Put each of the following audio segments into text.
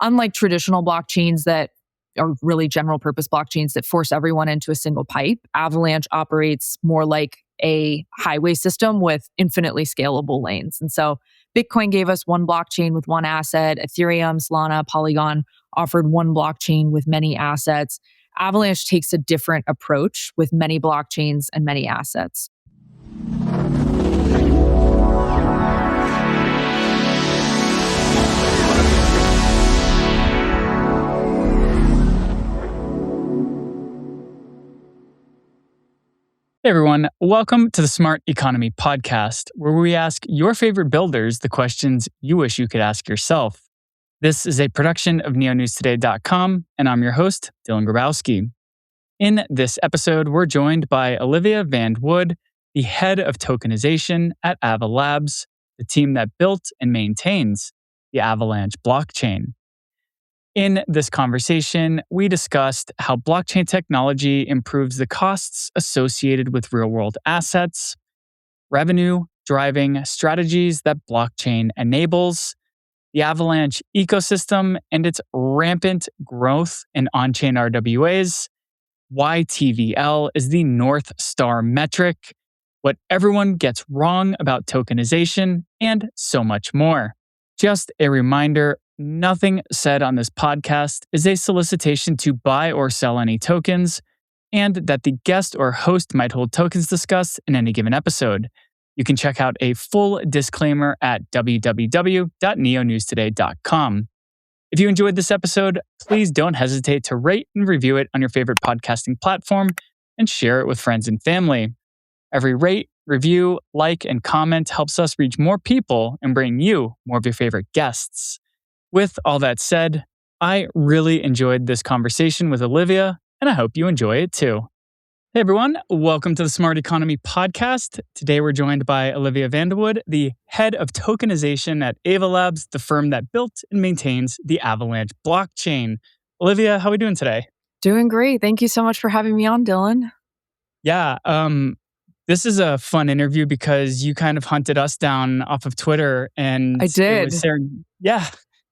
unlike traditional blockchains that are really general purpose blockchains that force everyone into a single pipe, Avalanche operates more like a highway system with infinitely scalable lanes. And so Bitcoin gave us one blockchain with one asset. Ethereum, Solana, Polygon offered one blockchain with many assets. Avalanche takes a different approach with many blockchains and many assets. Hey everyone, welcome to the Smart Economy Podcast, where we ask your favorite builders the questions you wish you could ask yourself. This is a production of neonewstoday.com, and I'm your host, Dylan Grabowski. In this episode, we're joined by Olivia Vande Woude, the head of tokenization at Ava Labs, the team that built and maintains the Avalanche blockchain. In this conversation, we discussed how blockchain technology improves the costs associated with real-world assets, revenue driving strategies that blockchain enables, the Avalanche ecosystem and its rampant growth in on-chain RWAs, why TVL is the North Star metric, what everyone gets wrong about tokenization, and so much more. Just a reminder, nothing said on this podcast is a solicitation to buy or sell any tokens, and that the guest or host might hold tokens discussed in any given episode. You can check out a full disclaimer at www.neonewstoday.com. If you enjoyed this episode, please don't hesitate to rate and review it on your favorite podcasting platform and share it with friends and family. Every rate, review, like, and comment helps us reach more people and bring you more of your favorite guests. With all that said, I really enjoyed this conversation with Olivia, and I hope you enjoy it too. Hey everyone, welcome to the Smart Economy Podcast. Today we're joined by Olivia Vande Woude, the head of tokenization at Ava Labs, the firm that built and maintains the Avalanche blockchain. Olivia, how are we doing today? Doing great. Thank you so much for having me on, Dylan. Yeah, this is a fun interview because you kind of hunted us down off of Twitter, and I did.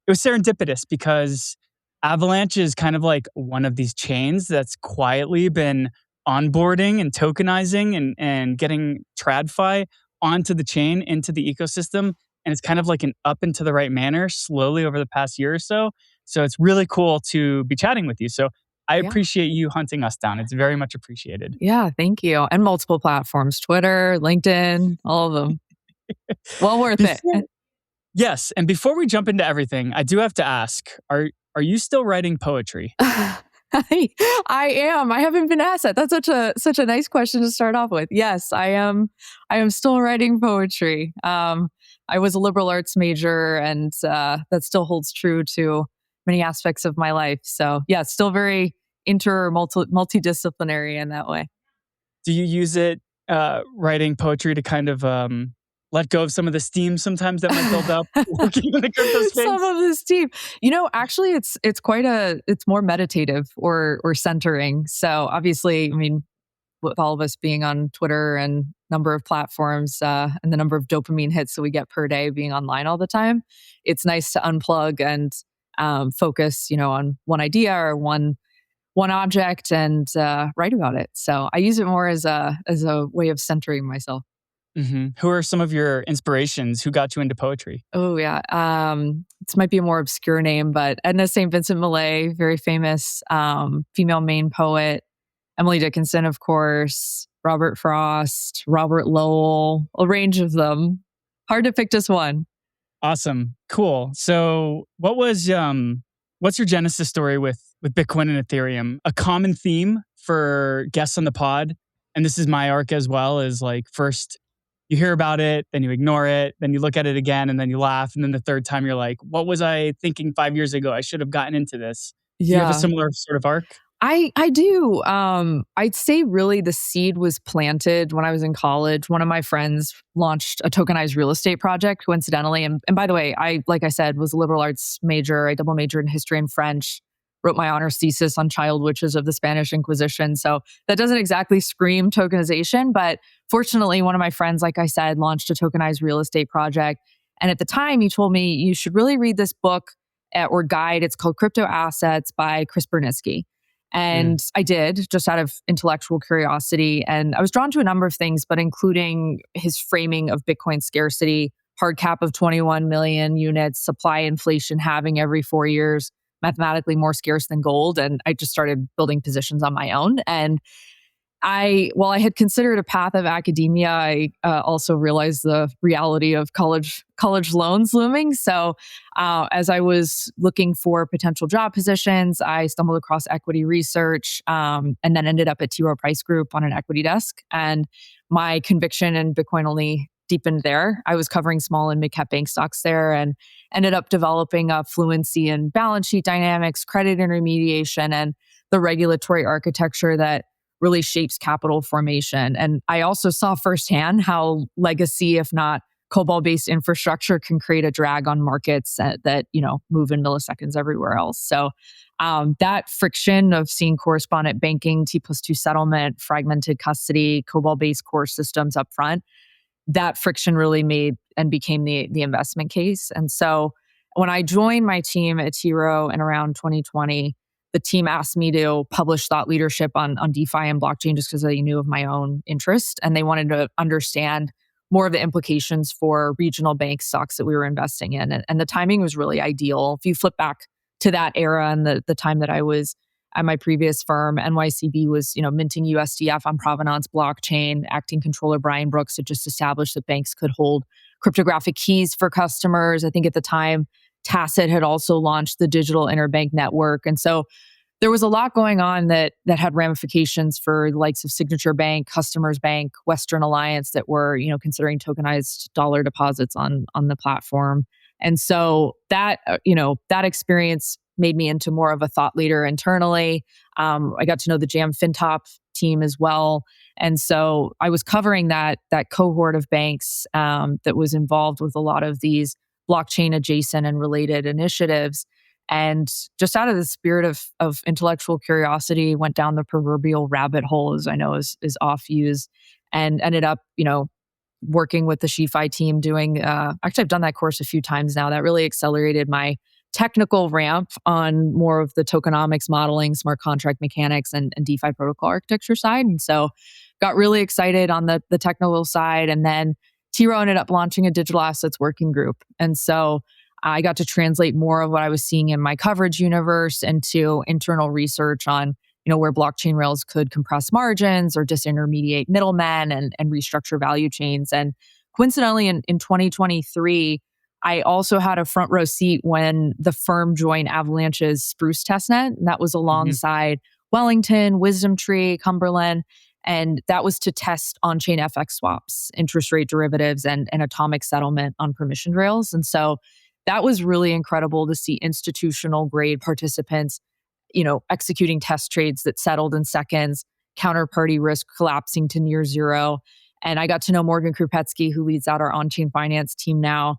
It was serendipitous because Avalanche is kind of like one of these chains that's quietly been onboarding and tokenizing and getting TradFi onto the chain, into the ecosystem. And it's kind of like an up and to the right manner slowly over the past year or so. So it's really cool to be chatting with you. So I appreciate you hunting us down. It's very much appreciated. Yeah, thank you. And multiple platforms, Twitter, LinkedIn, all of them. Well worth it. Yes. And before we jump into everything, I do have to ask, are you still writing poetry? I am. I haven't been asked that. That's such a nice question to start off with. Yes, I am. I am still writing poetry. I was a liberal arts major, and that still holds true to many aspects of my life. So yeah, it's still very multidisciplinary in that way. Do you use it, writing poetry, to kind of let go of some of the steam sometimes that might build up working in the crypto space? Some of the steam. Actually it's more meditative or centering. So obviously, I mean, with all of us being on Twitter and number of platforms and the number of dopamine hits that we get per day being online all the time, it's nice to unplug and focus, on one idea or one object and write about it. So I use it more as a way of centering myself. Mm-hmm. Who are some of your inspirations? Who got you into poetry? Oh, yeah. This might be a more obscure name, but Edna St. Vincent Millay, very famous female main poet. Emily Dickinson, of course. Robert Frost, Robert Lowell, a range of them. Hard to pick just one. Awesome. Cool. So what's your genesis story with Bitcoin and Ethereum? A common theme for guests on the pod, and this is my arc as well, is like first you hear about it, then you ignore it, then you look at it again, and then you laugh. And then the third time you're like, what was I thinking 5 years ago? I should have gotten into this. Yeah. Do you have a similar sort of arc? I do. I'd say really the seed was planted when I was in college. One of my friends launched a tokenized real estate project, coincidentally. And by the way, like I said, was a liberal arts major. I double majored in history and French, wrote my honors thesis on child witches of the Spanish Inquisition. So that doesn't exactly scream tokenization, but fortunately, one of my friends, like I said, launched a tokenized real estate project. And at the time, he told me, you should really read this book or guide. It's called Crypto Assets by Chris Bernitzky. And I did, just out of intellectual curiosity. And I was drawn to a number of things, but including his framing of Bitcoin scarcity, hard cap of 21 million units, supply inflation halving every 4 years, mathematically more scarce than gold. And I just started building positions on my own. And while I had considered a path of academia, I also realized the reality of college loans looming. So, as I was looking for potential job positions, I stumbled across equity research, and then ended up at T. Rowe Price Group on an equity desk. And my conviction in Bitcoin only deepened there. I was covering small and mid cap bank stocks there, and ended up developing a fluency in balance sheet dynamics, credit intermediation, and the regulatory architecture that really shapes capital formation. And I also saw firsthand how legacy, if not COBOL-based infrastructure, can create a drag on markets that move in milliseconds everywhere else. So that friction of seeing correspondent banking, T+2 settlement, fragmented custody, COBOL-based core systems up front, that friction really made and became the investment case. And so when I joined my team at T. Rowe in around 2020, the team asked me to publish thought leadership on DeFi and blockchain just because they knew of my own interest. And they wanted to understand more of the implications for regional bank stocks that we were investing in. And the timing was really ideal. If you flip back to that era and the time that I was at my previous firm, NYCB was minting USDF on Provenance blockchain. Acting controller Brian Brooks had just established that banks could hold cryptographic keys for customers. I think at the time, Tacit had also launched the digital interbank network. And so there was a lot going on that had ramifications for the likes of Signature Bank, Customers Bank, Western Alliance that were, considering tokenized dollar deposits on the platform. And so that experience made me into more of a thought leader internally. I got to know the Jam FinTop team as well. And so I was covering that cohort of banks that was involved with a lot of these blockchain adjacent and related initiatives. And just out of the spirit of intellectual curiosity, went down the proverbial rabbit hole, as I know is oft used, and ended up, working with the SheFi team doing, actually I've done that course a few times now. That really accelerated my technical ramp on more of the tokenomics modeling, smart contract mechanics, and DeFi protocol architecture side. And so got really excited on the technical side. And then T. Rowe ended up launching a digital assets working group. And so I got to translate more of what I was seeing in my coverage universe into internal research on, where blockchain rails could compress margins or disintermediate middlemen and restructure value chains. And coincidentally, in 2023, I also had a front row seat when the firm joined Avalanche's Spruce testnet. And that was alongside Wellington, Wisdom Tree, Cumberland. And that was to test on-chain FX swaps, interest rate derivatives, and atomic settlement on permissioned rails. And so that was really incredible to see institutional grade participants, executing test trades that settled in seconds, counterparty risk collapsing to near zero. And I got to know Morgan Krupetsky, who leads out our on-chain finance team now.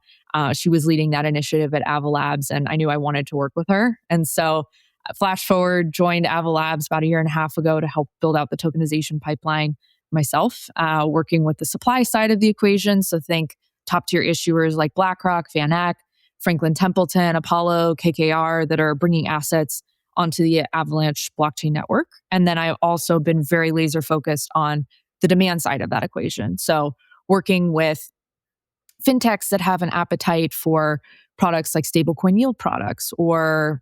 She was leading that initiative at Ava Labs, and I knew I wanted to work with her. And so flash forward, joined Ava Labs about a year and a half ago to help build out the tokenization pipeline myself, working with the supply side of the equation. So think top-tier issuers like BlackRock, Van Eck, Franklin Templeton, Apollo, KKR that are bringing assets onto the Avalanche blockchain network. And then I've also been very laser focused on the demand side of that equation. So working with fintechs that have an appetite for products like stablecoin yield products or,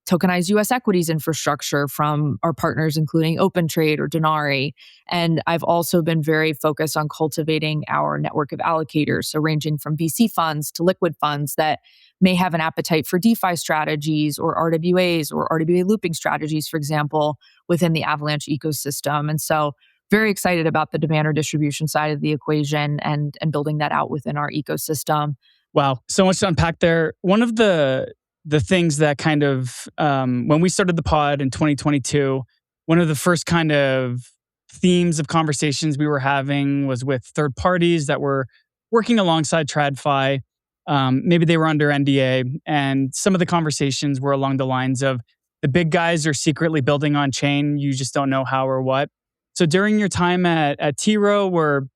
tokenized US equities infrastructure from our partners, including OpenTrade or Denari. And I've also been very focused on cultivating our network of allocators. So ranging from VC funds to liquid funds that may have an appetite for DeFi strategies or RWAs or RWA looping strategies, for example, within the Avalanche ecosystem. And so very excited about the demand or distribution side of the equation and building that out within our ecosystem. Wow, so much to unpack there. One of the things that kind of, when we started the pod in 2022, one of the first kind of themes of conversations we were having was with third parties that were working alongside TradFi. Maybe they were under NDA, and some of the conversations were along the lines of the big guys are secretly building on chain, you just don't know how or what. So during your time at T. Rowe, or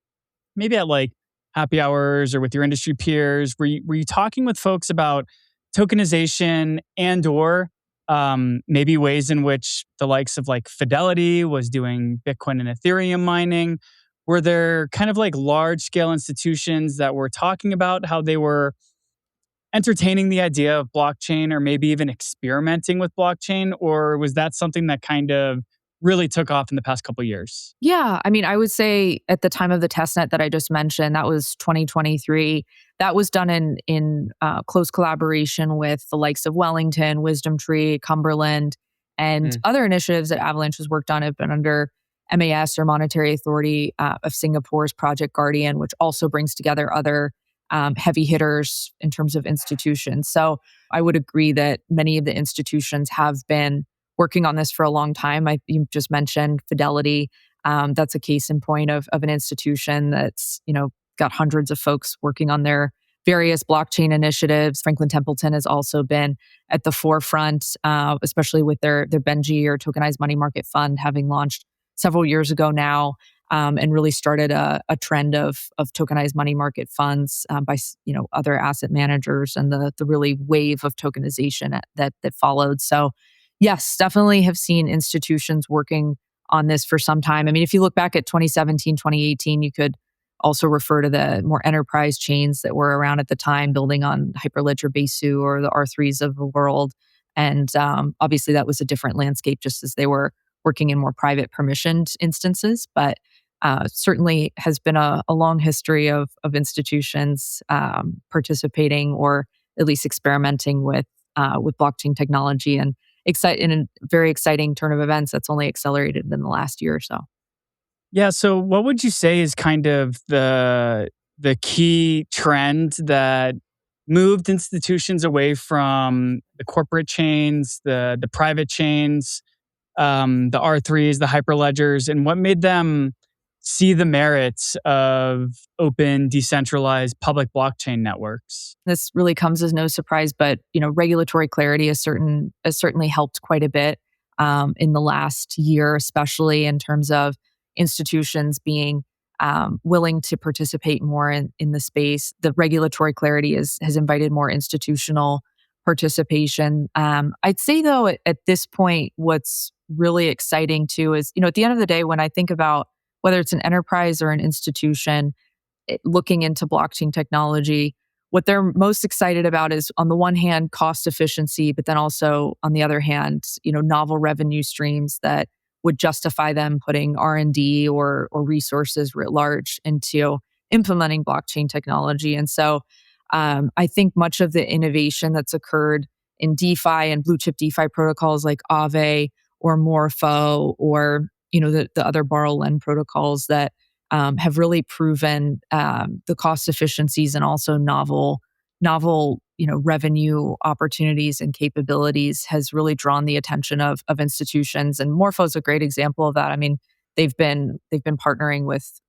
maybe at like happy hours or with your industry peers, were you talking with folks about tokenization and/or maybe ways in which the likes of like Fidelity was doing Bitcoin and Ethereum mining? Were there kind of like large scale institutions that were talking about how they were entertaining the idea of blockchain or maybe even experimenting with blockchain? Or was that something that kind of really took off in the past couple of years? Yeah, I mean, I would say at the time of the testnet that I just mentioned, that was 2023. That was done in close collaboration with the likes of Wellington, Wisdom Tree, Cumberland, and other initiatives that Avalanche has worked on have been under MAS or Monetary Authority of Singapore's Project Guardian, which also brings together other heavy hitters in terms of institutions. So I would agree that many of the institutions have been working on this for a long time. You just mentioned Fidelity. That's a case in point of an institution that's got hundreds of folks working on their various blockchain initiatives. Franklin Templeton has also been at the forefront, especially with their Benji or tokenized money market fund having launched several years ago now, and really started a trend of tokenized money market funds by other asset managers and the really wave of tokenization that followed. So yes, definitely have seen institutions working on this for some time. I mean, if you look back at 2017, 2018, you could also refer to the more enterprise chains that were around at the time, building on Hyperledger Besu or the R3s of the world. And obviously, that was a different landscape just as they were working in more private permissioned instances. But certainly has been a long history of institutions participating or at least experimenting with blockchain technology, and in a very exciting turn of events that's only accelerated in the last year or so. Yeah. So, what would you say is kind of the key trend that moved institutions away from the corporate chains, the private chains, the R3s, the hyperledgers, and what made them see the merits of open, decentralized public blockchain networks? This really comes as no surprise, but regulatory clarity has certainly helped quite a bit in the last year, especially in terms of institutions being willing to participate more in the space. The regulatory clarity has invited more institutional participation. I'd say though, at this point, what's really exciting too is, at the end of the day, when I think about whether it's an enterprise or an institution looking into blockchain technology, what they're most excited about is, on the one hand, cost efficiency, but then also on the other hand, novel revenue streams that would justify them putting R&D or resources writ large into implementing blockchain technology. And so I think much of the innovation that's occurred in DeFi and blue chip DeFi protocols like Aave or Morpho or the other borrow lend protocols that have really proven the cost efficiencies and also novel revenue opportunities and capabilities has really drawn the attention of institutions. And Morpho is a great example of that. I mean, they've been partnering with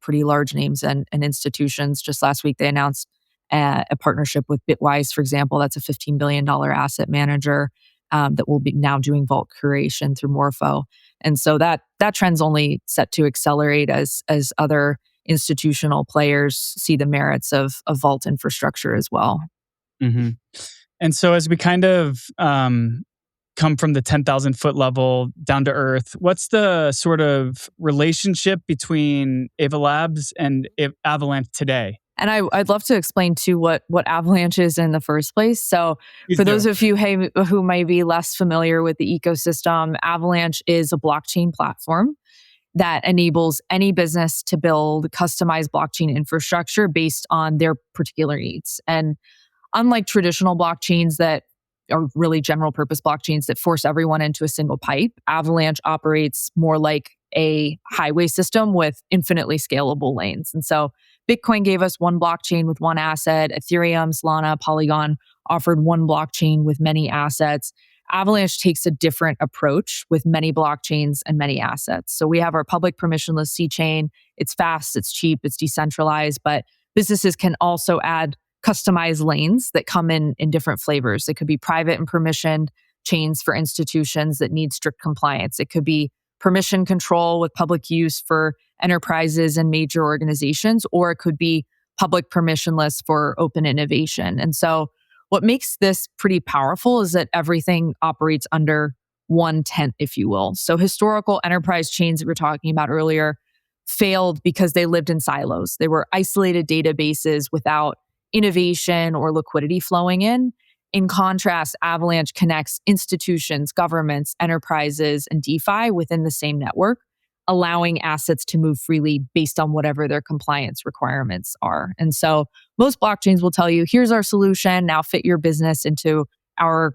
pretty large names and institutions. Just last week, they announced a partnership with Bitwise, for example. That's a $15 billion asset manager that will be now doing vault curation through Morpho. And so that trend's only set to accelerate as other institutional players see the merits of vault infrastructure as well. Mm-hmm. And so as we kind of come from the 10,000 foot level down to earth, what's the sort of relationship between Ava Labs and Avalanche today? And I'd love to explain too what Avalanche is in the first place. So for those of you who may be less familiar with the ecosystem, Avalanche is a blockchain platform that enables any business to build customized blockchain infrastructure based on their particular needs. And unlike traditional blockchains that are really general purpose blockchains that force everyone into a single pipe, Avalanche operates more like a highway system with infinitely scalable lanes. And so Bitcoin gave us one blockchain with one asset. Ethereum, Solana, Polygon offered one blockchain with many assets. Avalanche takes a different approach with many blockchains and many assets. So we have our public permissionless C chain. It's fast, it's cheap, it's decentralized, but businesses can also add customized lanes that come in different flavors. It could be private and permissioned chains for institutions that need strict compliance. It could be permission control with public use for enterprises and major organizations, or it could be public permissionless for open innovation. And so what makes this pretty powerful is that everything operates under one tent, if you will. So historical enterprise chains that we were talking about earlier failed because they lived in silos. They were isolated databases without innovation or liquidity flowing in. In contrast, Avalanche connects institutions, governments, enterprises, and DeFi within the same network, allowing assets to move freely based on whatever their compliance requirements are. And so most blockchains will tell you, here's our solution, now fit your business into our,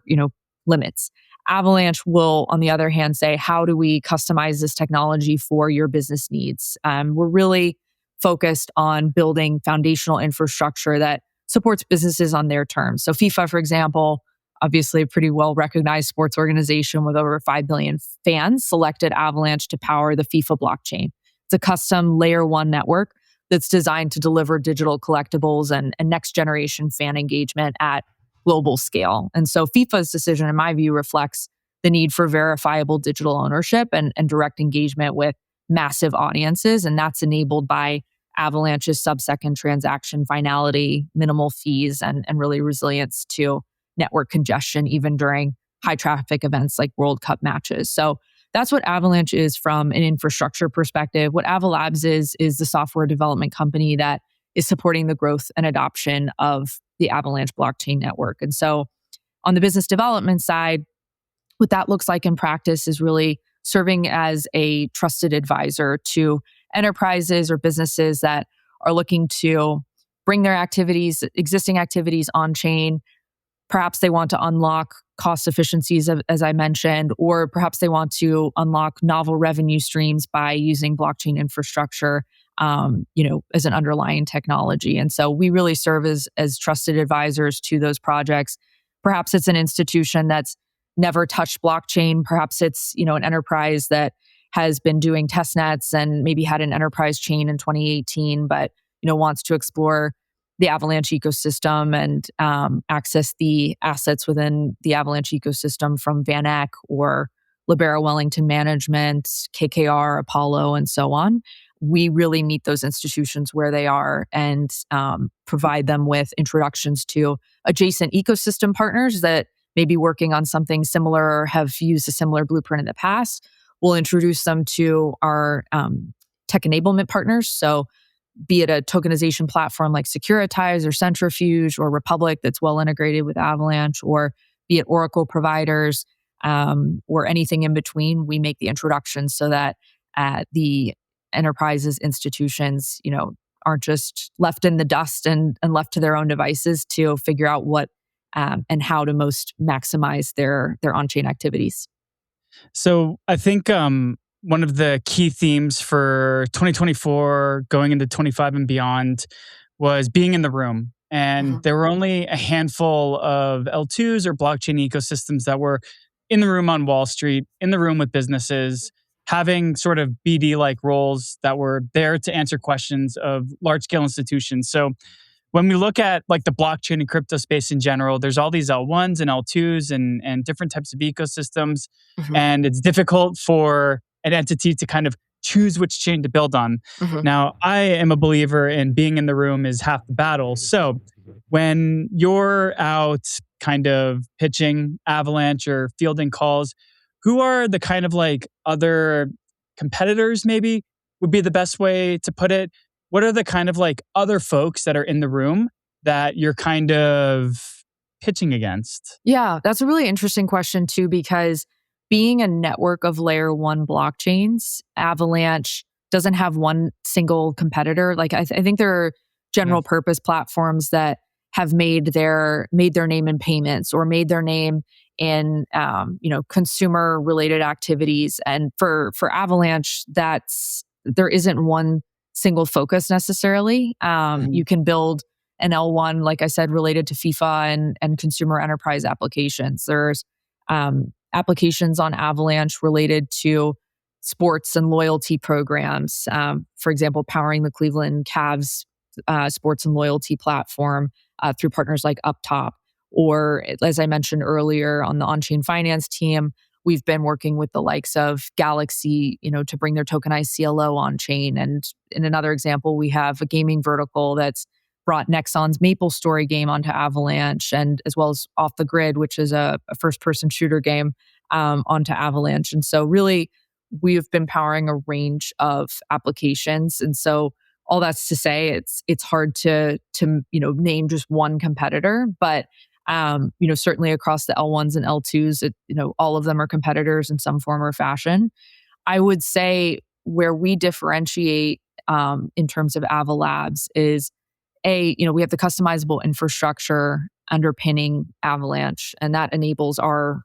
limits. Avalanche will, on the other hand, say, how do we customize this technology for your business needs? We're really focused on building foundational infrastructure that supports businesses on their terms. So FIFA, for example, obviously a pretty well-recognized sports organization with over 5 billion fans, selected Avalanche to power the FIFA blockchain. It's a custom layer one network that's designed to deliver digital collectibles and next-generation fan engagement at global scale. And so FIFA's decision, in my view, reflects the need for verifiable digital ownership and direct engagement with massive audiences. And that's enabled by Avalanche's sub-second transaction finality, minimal fees, and really resilience to network congestion, even during high traffic events like World Cup matches. So that's what Avalanche is from an infrastructure perspective. What Ava Labs is the software development company that is supporting the growth and adoption of the Avalanche blockchain network. And so on the business development side, what that looks like in practice is really serving as a trusted advisor to enterprises or businesses that are looking to bring their existing activities on chain. Perhaps they want to unlock cost efficiencies, as I mentioned, or perhaps they want to unlock novel revenue streams by using blockchain infrastructure, as an underlying technology. And so we really serve as trusted advisors to those projects. Perhaps it's an institution that's never touched blockchain. Perhaps it's, an enterprise that has been doing test nets and maybe had an enterprise chain in 2018, but, wants to explore the Avalanche ecosystem and access the assets within the Avalanche ecosystem from Van Eck or Libera Wellington Management, KKR, Apollo, and so on. We really meet those institutions where they are and provide them with introductions to adjacent ecosystem partners that may be working on something similar or have used a similar blueprint in the past. We'll introduce them to our tech enablement partners. So be it a tokenization platform like Securitize or Centrifuge or Republic that's well integrated with Avalanche, or be it Oracle providers or anything in between, we make the introductions so that the enterprises, institutions, aren't just left in the dust and left to their own devices to figure out what and how to most maximize their on-chain activities. So I think one of the key themes for 2024 going into 25 and beyond was being in the room. And there were only a handful of L2s or blockchain ecosystems that were in the room on Wall Street, in the room with businesses, having sort of BD-like roles that were there to answer questions of large-scale institutions. So when we look at like the blockchain and crypto space in general, there's all these L1s and L2s and different types of ecosystems. And it's difficult for an entity to kind of choose which chain to build on. Now, I am a believer in being in the room is half the battle. So when you're out kind of pitching Avalanche or fielding calls, who are the kind of like other competitors maybe would be the best way to put it? What are the kind of like other folks that are in the room that you're kind of pitching against? Yeah, that's a really interesting question too, because being a network of layer one blockchains, Avalanche doesn't have one single competitor. Like I think there are general purpose platforms that have made their name in payments or made their name in consumer related activities. And for Avalanche, there isn't one single focus necessarily. You can build an L1, like I said, related to FIFA and consumer enterprise applications. There's applications on Avalanche related to sports and loyalty programs. For example, powering the Cleveland Cavs sports and loyalty platform through partners like Uptop. Or as I mentioned earlier, on the on-chain finance team, we've been working with the likes of Galaxy, to bring their tokenized CLO on chain. And in another example, we have a gaming vertical that's brought Nexon's MapleStory game onto Avalanche, and as well as Off the Grid, which is a first-person shooter game, onto Avalanche. And so really, we've been powering a range of applications. And so all that's to say, it's hard to name just one competitor, but certainly across the L1s and L2s, all of them are competitors in some form or fashion. I would say where we differentiate in terms of Ava Labs is we have the customizable infrastructure underpinning Avalanche, and that enables our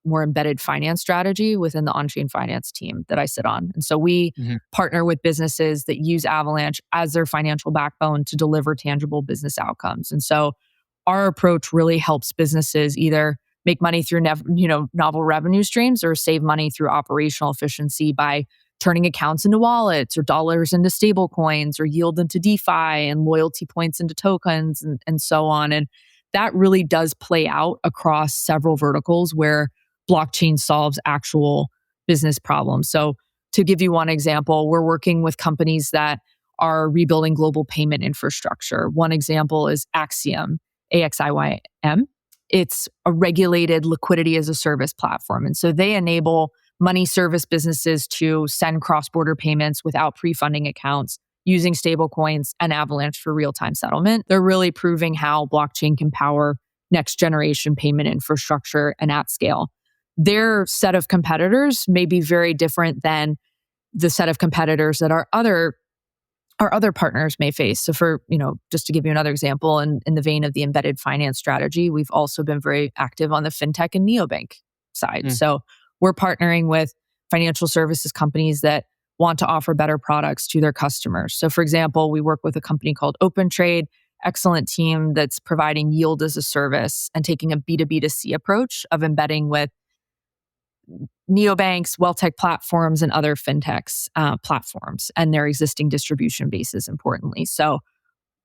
more embedded finance strategy within the on-chain finance team that I sit on. And so we partner with businesses that use Avalanche as their financial backbone to deliver tangible business outcomes. And so our approach really helps businesses either make money through novel revenue streams or save money through operational efficiency by turning accounts into wallets or dollars into stable coins or yield into DeFi and loyalty points into tokens and so on. And that really does play out across several verticals where blockchain solves actual business problems. So to give you one example, we're working with companies that are rebuilding global payment infrastructure. One example is Axiom, AXIYM. It's a regulated liquidity as a service platform. And so they enable money service businesses to send cross-border payments without pre-funding accounts using stablecoins and Avalanche for real-time settlement. They're really proving how blockchain can power next-generation payment infrastructure and at scale. Their set of competitors may be very different than the set of competitors that our other partners may face. So for, just to give you another example, in the vein of the embedded finance strategy, we've also been very active on the fintech and neobank side. So we're partnering with financial services companies that want to offer better products to their customers. So for example, we work with a company called OpenTrade, excellent team that's providing yield as a service and taking a B2B2C approach of embedding with neobanks, wealth tech platforms, and other fintechs platforms and their existing distribution bases, importantly. So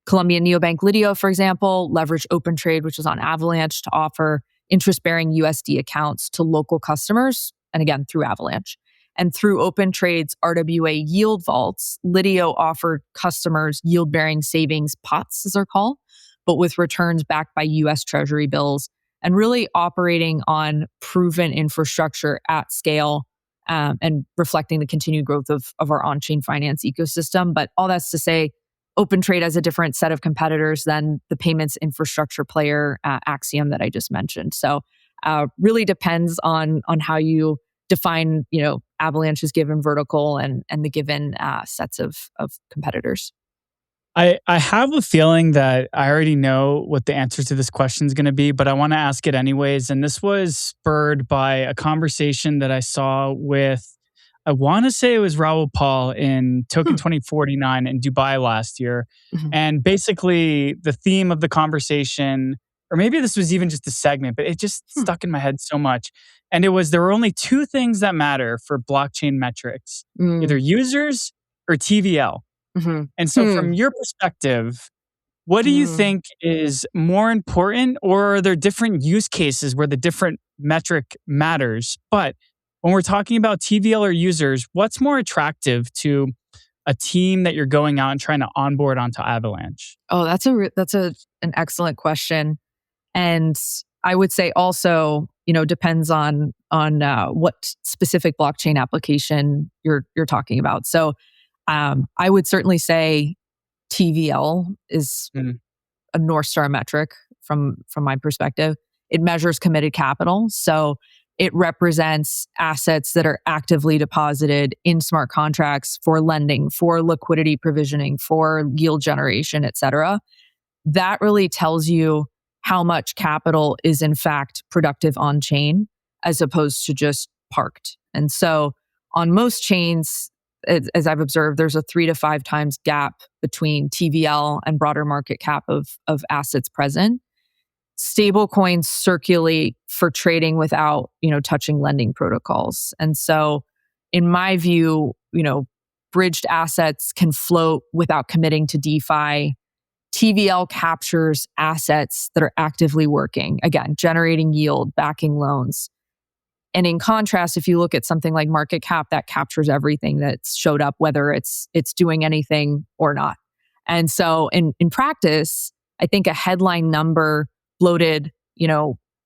Colombian neobank Lidio, for example, leveraged OpenTrade, which is on Avalanche, to offer interest-bearing USD accounts to local customers, and again, through Avalanche. And through OpenTrade's RWA yield vaults, Lidio offered customers yield-bearing savings pots, as they're called, but with returns backed by US Treasury bills, and really operating on proven infrastructure at scale and reflecting the continued growth of our on-chain finance ecosystem. But all that's to say, OpenTrade has a different set of competitors than the payments infrastructure player Axiom that I just mentioned. So really depends on how you define, Avalanche's given vertical and the given sets of competitors. I have a feeling that I already know what the answer to this question is going to be, but I want to ask it anyways. And this was spurred by a conversation that I saw with, I want to say it was Raoul Paul in Token 2049 in Dubai last year. And basically the theme of the conversation, or maybe this was even just a segment, but it just stuck in my head so much. And it was, there were only two things that matter for blockchain metrics, either users or TVL. And so from your perspective, what do you think is more important, or are there different use cases where the different metric matters? But when we're talking about TVL or users, what's more attractive to a team that you're going out and trying to onboard onto Avalanche? Oh, that's an excellent question. And I would say also, depends on what specific blockchain application you're talking about. So I would certainly say TVL is a North Star metric from my perspective. It measures committed capital. So it represents assets that are actively deposited in smart contracts for lending, for liquidity provisioning, for yield generation, et cetera. That really tells you how much capital is in fact productive on chain as opposed to just parked. And so on most chains, as I've observed, there's a 3 to 5 times gap between TVL and broader market cap of assets present. Stablecoins circulate for trading without, touching lending protocols. And so in my view, bridged assets can float without committing to DeFi. TVL captures assets that are actively working, again, generating yield, backing loans. And in contrast, if you look at something like market cap, that captures everything that's showed up, whether it's doing anything or not. And so in practice, I think a headline number bloated,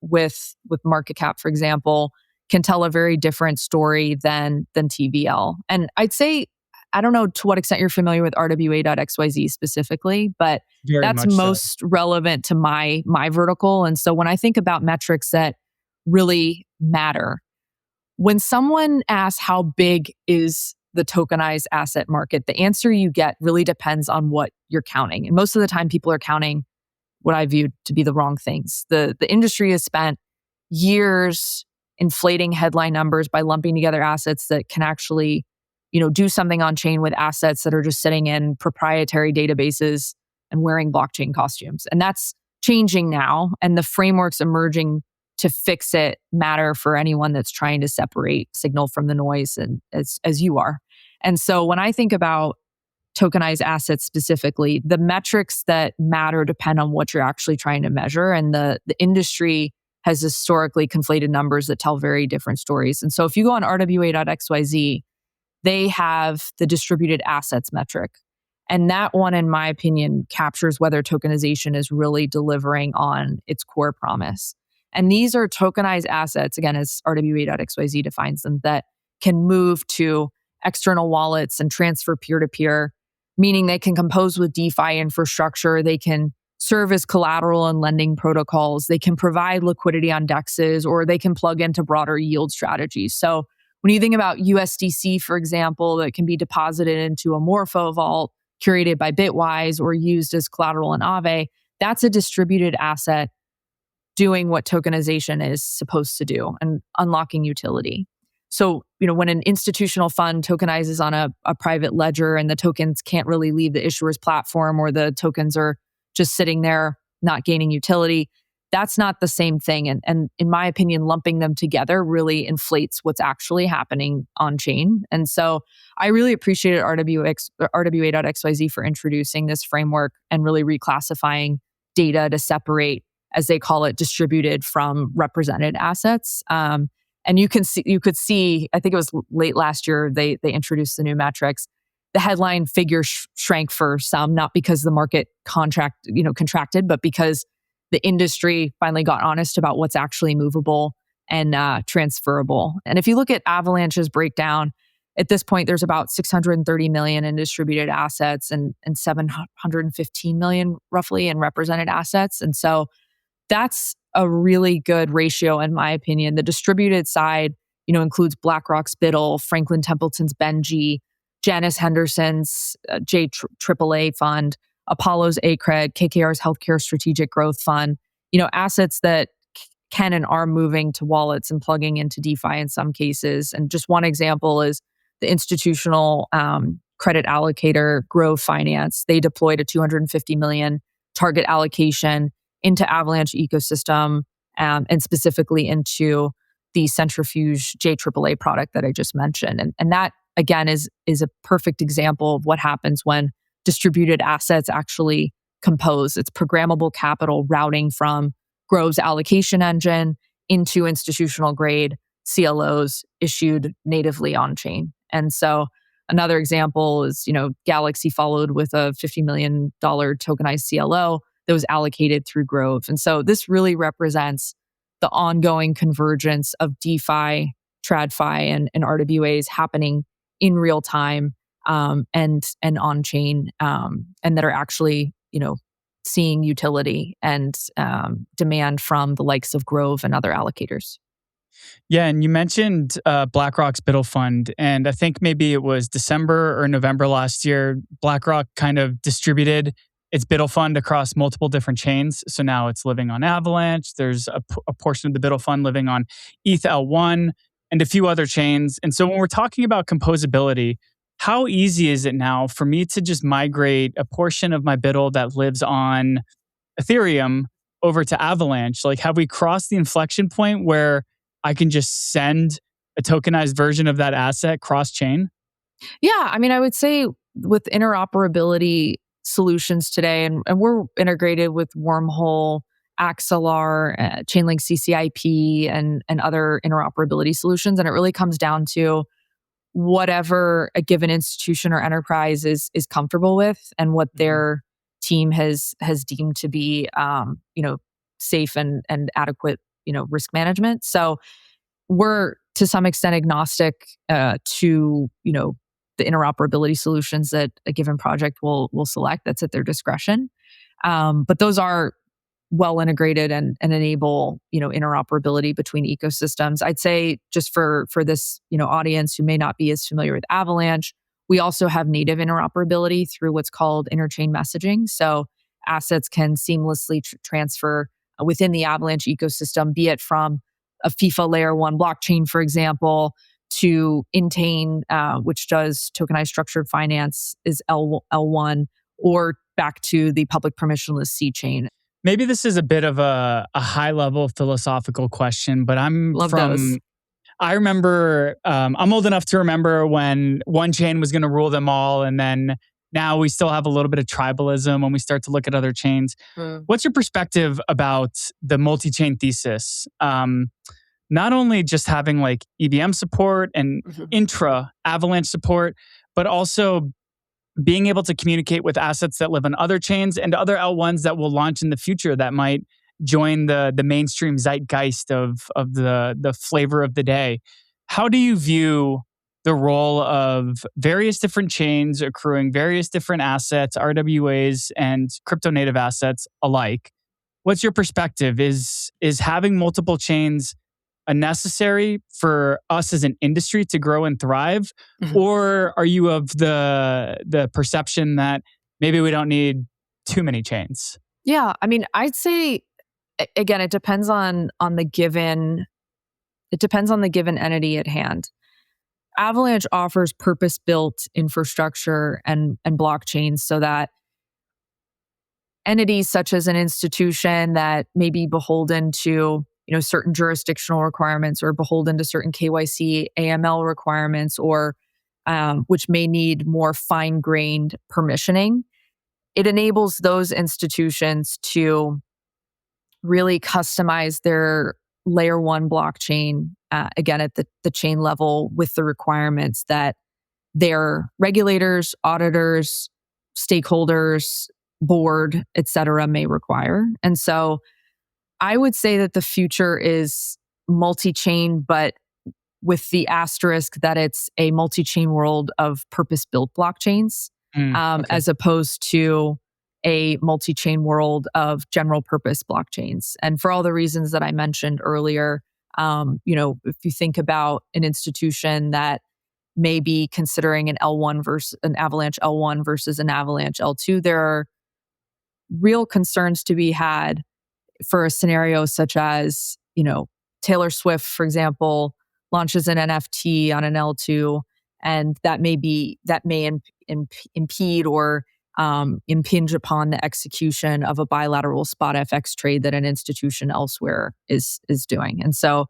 with market cap, for example, can tell a very different story than TVL. And I'd say, I don't know to what extent you're familiar with RWA.xyz specifically, but Very that's much so. most relevant to my vertical. And so when I think about metrics that really matter, when someone asks how big is the tokenized asset market, the answer you get really depends on what you're counting. And most of the time people are counting what I view to be the wrong things. The industry has spent years inflating headline numbers by lumping together assets that can actually, do something on chain with assets that are just sitting in proprietary databases and wearing blockchain costumes. And that's changing now. And the frameworks emerging to fix it matter for anyone that's trying to separate signal from the noise, and as you are. And so when I think about tokenized assets specifically, the metrics that matter depend on what you're actually trying to measure. And the industry has historically conflated numbers that tell very different stories. And so if you go on RWA.xyz, they have the distributed assets metric. And that one, in my opinion, captures whether tokenization is really delivering on its core promise. And these are tokenized assets, again, as RWA.xyz defines them, that can move to external wallets and transfer peer-to-peer, meaning they can compose with DeFi infrastructure, they can serve as collateral and lending protocols, they can provide liquidity on DEXs, or they can plug into broader yield strategies. So when you think about USDC, for example, that can be deposited into a Morpho vault curated by Bitwise or used as collateral in Aave, that's a distributed asset doing what tokenization is supposed to do and unlocking utility. So, when an institutional fund tokenizes on a private ledger and the tokens can't really leave the issuer's platform, or the tokens are just sitting there not gaining utility, that's not the same thing. And in my opinion, lumping them together really inflates what's actually happening on chain. And so I really appreciated RWA.xyz for introducing this framework and really reclassifying data to separate, as they call it, distributed from represented assets. And you could see, I think it was late last year, they introduced the new metrics. The headline figure shrank for some, not because the market contracted, but because the industry finally got honest about what's actually movable and transferable. And if you look at Avalanche's breakdown, at this point, there's about 630 million in distributed assets and 715 million roughly in represented assets. And so that's a really good ratio, in my opinion. The distributed side, includes BlackRock's Biddle, Franklin Templeton's Benji, Janus Henderson's JAAA fund, Apollo's ACRED, KKR's Healthcare Strategic Growth Fund, assets that can and are moving to wallets and plugging into DeFi in some cases. And just one example is the institutional credit allocator Grove Finance. They deployed a 250 million target allocation into Avalanche ecosystem, and specifically into the Centrifuge JAAA product that I just mentioned. And that, again, is a perfect example of what happens when distributed assets actually compose. It's programmable capital routing from Grove's allocation engine into institutional grade CLOs issued natively on chain. And so another example is, Galaxy followed with a $50 million tokenized CLO that was allocated through Grove. And so this really represents the ongoing convergence of DeFi, TradFi, and RWAs happening in real time, and on chain, and that are actually, seeing utility and demand from the likes of Grove and other allocators. Yeah, and you mentioned BlackRock's Biddle Fund, and I think maybe it was December or November last year, BlackRock kind of distributed its Biddle Fund across multiple different chains. So now it's living on Avalanche. There's a portion of the Biddle Fund living on ETH L1 and a few other chains. And so when we're talking about composability, how easy is it now for me to just migrate a portion of my Biddle that lives on Ethereum over to Avalanche? Like, have we crossed the inflection point where I can just send a tokenized version of that asset cross-chain? Yeah, I would say with interoperability solutions today, and we're integrated with Wormhole, Axelar, Chainlink CCIP, and other interoperability solutions. And it really comes down to whatever a given institution or enterprise is comfortable with and what their team has deemed to be safe and adequate risk management. So we're to some extent agnostic to the interoperability solutions that a given project will select. That's at their discretion. But those are well integrated and enable interoperability between ecosystems. I'd say just for this audience who may not be as familiar with Avalanche, we also have native interoperability through what's called interchain messaging. So assets can seamlessly transfer within the Avalanche ecosystem, be it from a FIFA layer 1 blockchain, for example, to Intane, which does tokenized structured finance, is L1, or back to the public permissionless C chain. Maybe this is a bit of a high level philosophical question, but I remember, I'm old enough to remember when one chain was going to rule them all. And then now we still have a little bit of tribalism when we start to look at other chains. What's your perspective about the multi-chain thesis? Not only just having like EVM support and intra Avalanche support, but also being able to communicate with assets that live on other chains and other L1s that will launch in the future that might join the mainstream zeitgeist of the flavor of the day. How do you view the role of various different chains accruing various different assets, RWAs, and crypto native assets alike? What's your perspective? Is having multiple chains a necessary for us as an industry to grow and thrive? Or are you of the perception that maybe we don't need too many chains? Yeah, I mean, I'd say again, it depends on the given entity at hand. Avalanche offers purpose-built infrastructure and blockchains so that entities such as an institution that may be beholden to certain jurisdictional requirements or beholden to certain KYC, AML requirements, or which may need more fine-grained permissioning. It enables those institutions to really customize their layer 1 blockchain, again, at the chain level with the requirements that their regulators, auditors, stakeholders, board, et cetera, may require. And so I would say that the future is multi-chain, but with the asterisk that it's a multi-chain world of purpose-built blockchains, as opposed to a multi-chain world of general purpose blockchains. And for all the reasons that I mentioned earlier, if you think about an institution that may be considering an L1 versus an Avalanche L1 versus an Avalanche L2, there are real concerns to be had for a scenario such as, Taylor Swift, for example, launches an NFT on an L2, and that may impede or impinge upon the execution of a bilateral spot FX trade that an institution elsewhere is doing. And so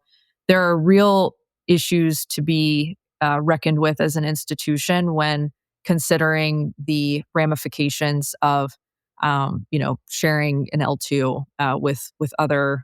there are real issues to be reckoned with as an institution when considering the ramifications of sharing an L2 with other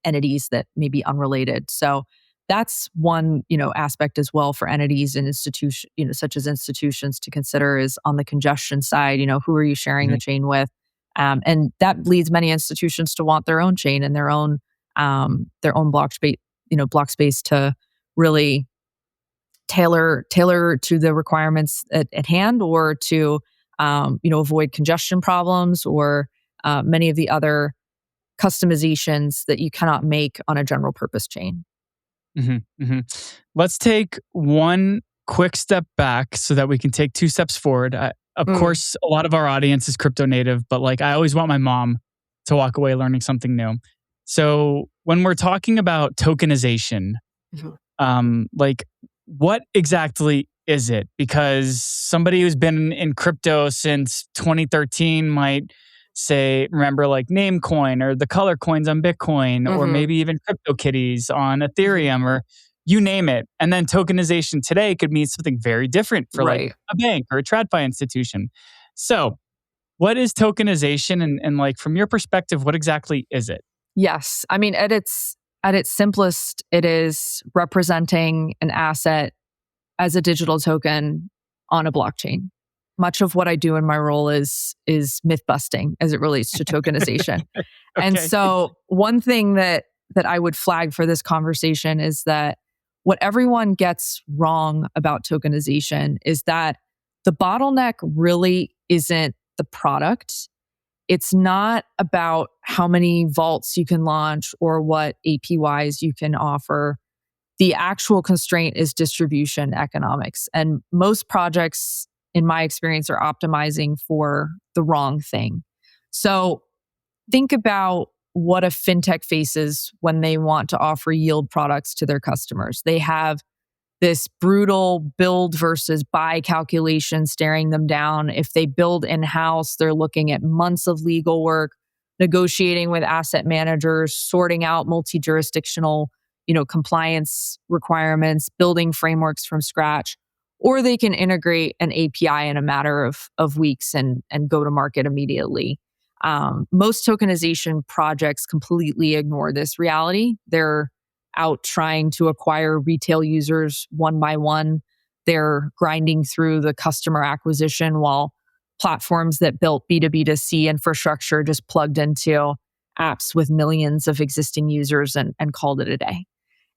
entities that may be unrelated. So that's one aspect as well for entities and institutions, such as institutions to consider is on the congestion side. Who are you sharing the chain with? And that leads many institutions to want their own chain and their own block space to really tailor to the requirements at hand, or to avoid congestion problems or many of the other customizations that you cannot make on a general purpose chain. Let's take one quick step back so that we can take two steps forward. Of course, a lot of our audience is crypto native, but I always want my mom to walk away learning something new. So when we're talking about tokenization, what exactly is it? Because somebody who's been in crypto since 2013 might say, remember Namecoin or the color coins on Bitcoin, or maybe even CryptoKitties on Ethereum, or you name it. And then tokenization today could mean something very different for a bank or a TradFi institution. So what is tokenization? And from your perspective, what exactly is it? Yes. I mean, at its at its simplest, it is representing an asset as a digital token on a blockchain. Much of what I do in my role is myth busting as it relates to tokenization. Okay. And so one thing that I would flag for this conversation is that what everyone gets wrong about tokenization is that the bottleneck really isn't the product. It's not about how many vaults you can launch or what APYs you can offer. The actual constraint is distribution economics. And most projects, in my experience, are optimizing for the wrong thing. So think about what a fintech faces when they want to offer yield products to their customers. They have this brutal build versus buy calculation staring them down. If they build in-house, they're looking at months of legal work, negotiating with asset managers, sorting out multi-jurisdictional, compliance requirements, building frameworks from scratch. Or they can integrate an API in a matter of weeks and go to market immediately. Most tokenization projects completely ignore this reality. They're out trying to acquire retail users one by one. They're grinding through the customer acquisition while platforms that built B2B2C infrastructure just plugged into apps with millions of existing users and called it a day.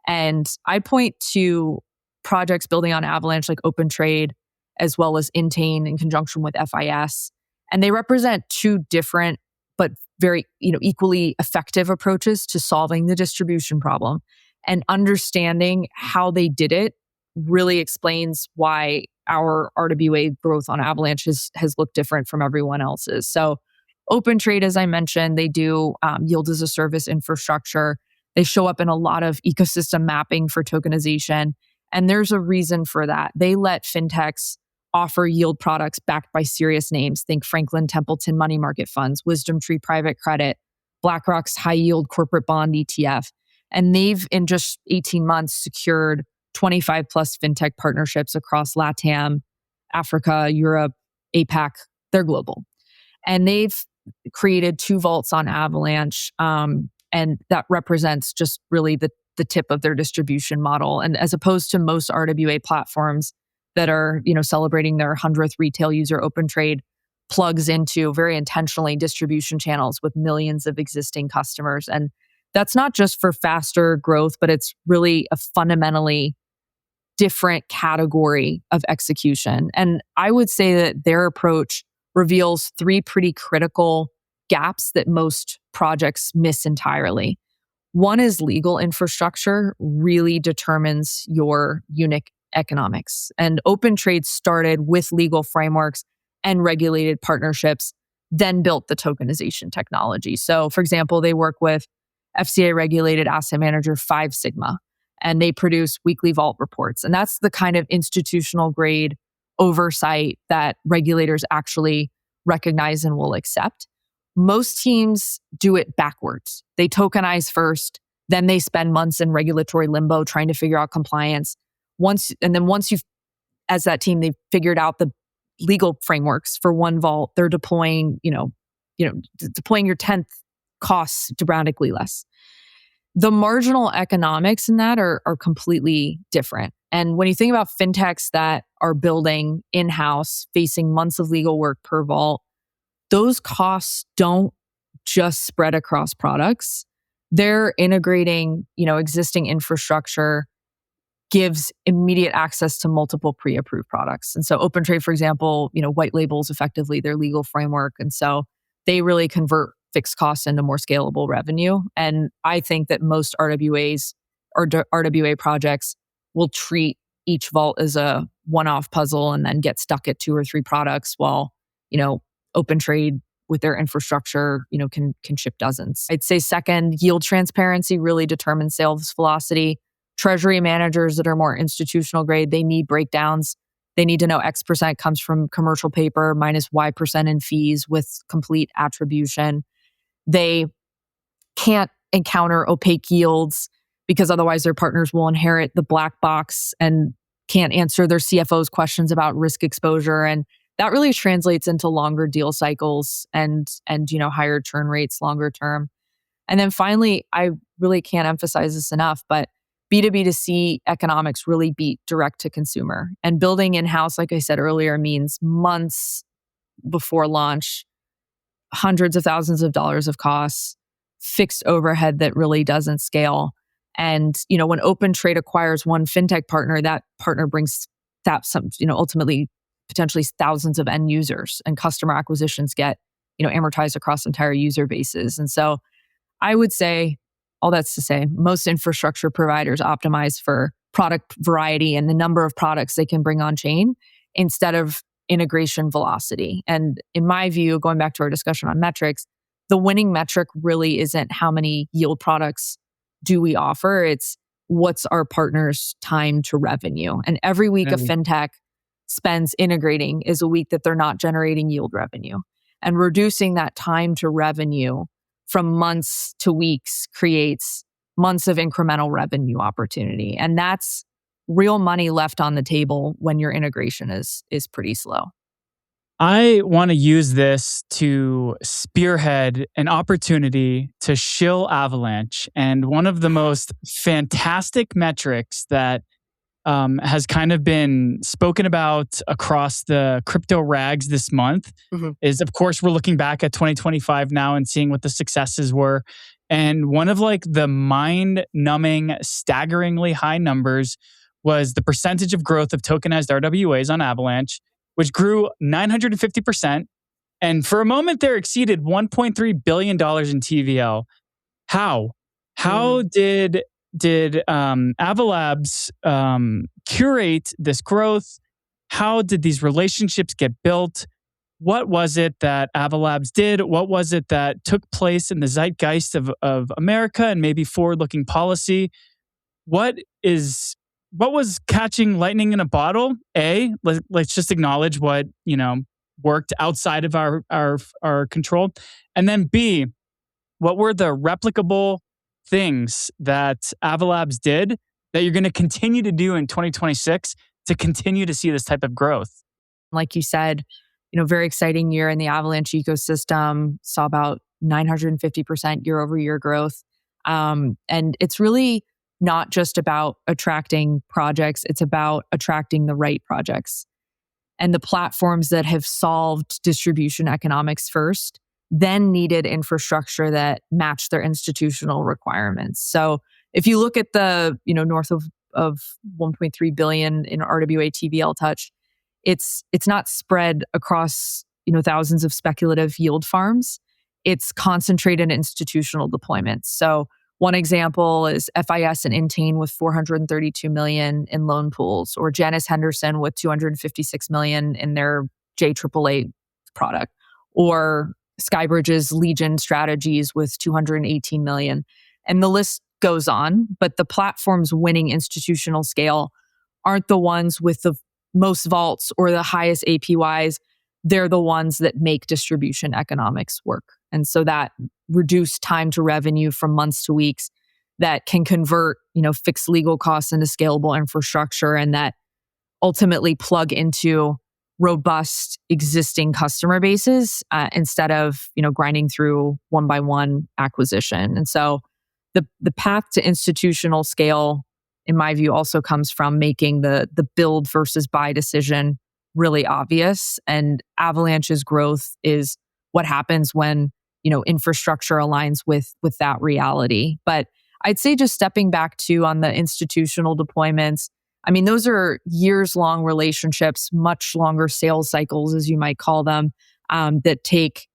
And I point to projects building on Avalanche like OpenTrade, as well as Intane in conjunction with FIS. And they represent two different but very equally effective approaches to solving the distribution problem. And understanding how they did it really explains why our RWA growth on Avalanche has looked different from everyone else's. So OpenTrade, as I mentioned, they do yield as a service infrastructure. They show up in a lot of ecosystem mapping for tokenization. And there's a reason for that. They let fintechs offer yield products backed by serious names. Think Franklin Templeton money market funds, Wisdom Tree private credit, BlackRock's high yield corporate bond ETF. And they've, in just 18 months, secured 25 plus fintech partnerships across LATAM, Africa, Europe, APAC. They're global. And they've created 2 vaults on Avalanche. And that represents just really the tip of their distribution model. And as opposed to most RWA platforms that are, celebrating their 100th retail user, OpenTrade plugs into very intentionally distribution channels with millions of existing customers. And that's not just for faster growth, but it's really a fundamentally different category of execution. And I would say that their approach reveals 3 pretty critical gaps that most projects miss entirely. One is legal infrastructure really determines your unit economics. And OpenTrade started with legal frameworks and regulated partnerships, then built the tokenization technology. So, for example, they work with FCA regulated asset manager 5 Sigma, and they produce weekly vault reports. And that's the kind of institutional grade oversight that regulators actually recognize and will accept. Most teams do it backwards. They tokenize first, then they spend months in regulatory limbo trying to figure out compliance. Once you've, as that team, they've figured out the legal frameworks for one vault, they're deploying, deploying your 10th costs dramatically less. The marginal economics in that are completely different. And when you think about fintechs that are building in-house, facing months of legal work per vault, those costs don't just spread across products. They're integrating, existing infrastructure, gives immediate access to multiple pre-approved products. And so OpenTrade, for example, white labels effectively their legal framework. And so they really convert fixed costs into more scalable revenue. And I think that most RWAs or RWA projects will treat each vault as a one-off puzzle and then get stuck at 2 or 3 products while, OpenTrade with their infrastructure, can ship dozens. I'd say second, yield transparency really determines sales velocity. Treasury managers that are more institutional grade, they need breakdowns. They need to know X% comes from commercial paper minus Y% in fees with complete attribution. They can't encounter opaque yields because otherwise their partners will inherit the black box and can't answer their CFO's questions about risk exposure. And that really translates into longer deal cycles and higher churn rates longer term. And then finally, I really can't emphasize this enough, but B2B2C economics really beat direct to consumer. And building in-house, like I said earlier, means months before launch, hundreds of thousands of dollars of costs, fixed overhead that really doesn't scale. And, when Open Trade acquires one fintech partner, that partner brings that ultimately potentially thousands of end users, and customer acquisitions get, amortized across entire user bases. And so I would say, all that's to say, most infrastructure providers optimize for product variety and the number of products they can bring on chain instead of integration velocity. And in my view, going back to our discussion on metrics, the winning metric really isn't how many yield products do we offer. It's what's our partner's time to revenue. And every week a fintech spends integrating is a week that they're not generating yield revenue. And reducing that time to revenue from months to weeks creates months of incremental revenue opportunity. And that's real money left on the table when your integration is pretty slow. I want to use this to spearhead an opportunity to shill Avalanche. And one of the most fantastic metrics that has kind of been spoken about across the crypto rags this month is, of course, we're looking back at 2025 now and seeing what the successes were. And one of the mind-numbing, staggeringly high numbers was the percentage of growth of tokenized RWAs on Avalanche, which grew 950%. And for a moment there exceeded $1.3 billion in TVL. How? How did Ava Labs curate this growth? How did these relationships get built? What was it that Ava Labs did? What was it that took place in the zeitgeist of America and maybe forward-looking policy? What was catching lightning in a bottle? Let's just acknowledge what worked outside of our control, and then B, what were the replicable things that Ava Labs did that you're going to continue to do in 2026 to continue to see this type of growth? Like you said, very exciting year in the Avalanche ecosystem, saw about 950% year over year growth. And it's really not just about attracting projects, it's about attracting the right projects. And the platforms that have solved distribution economics first, then needed infrastructure that matched their institutional requirements. So if you look at the, north of 1.3 billion in RWA TVL touch, it's not spread across, thousands of speculative yield farms. It's concentrated institutional deployments. So one example is FIS and Intane with 432 million in loan pools, or Janus Henderson with 256 million in their JAAA product, or Skybridge's Legion Strategies with 218 million. And the list goes on, but the platforms winning institutional scale aren't the ones with the most vaults or the highest APYs. They're the ones that make distribution economics work. And so that reduced time to revenue from months to weeks, that can convert, fixed legal costs into scalable infrastructure, and that ultimately plug into robust existing customer bases instead of, grinding through one by one acquisition. And so the path to institutional scale, in my view, also comes from making the build versus buy decision really obvious. And Avalanche's growth is what happens when, infrastructure aligns with that reality. But I'd say, just stepping back too on the institutional deployments, I mean, those are years-long relationships, much longer sales cycles, as you might call them, that take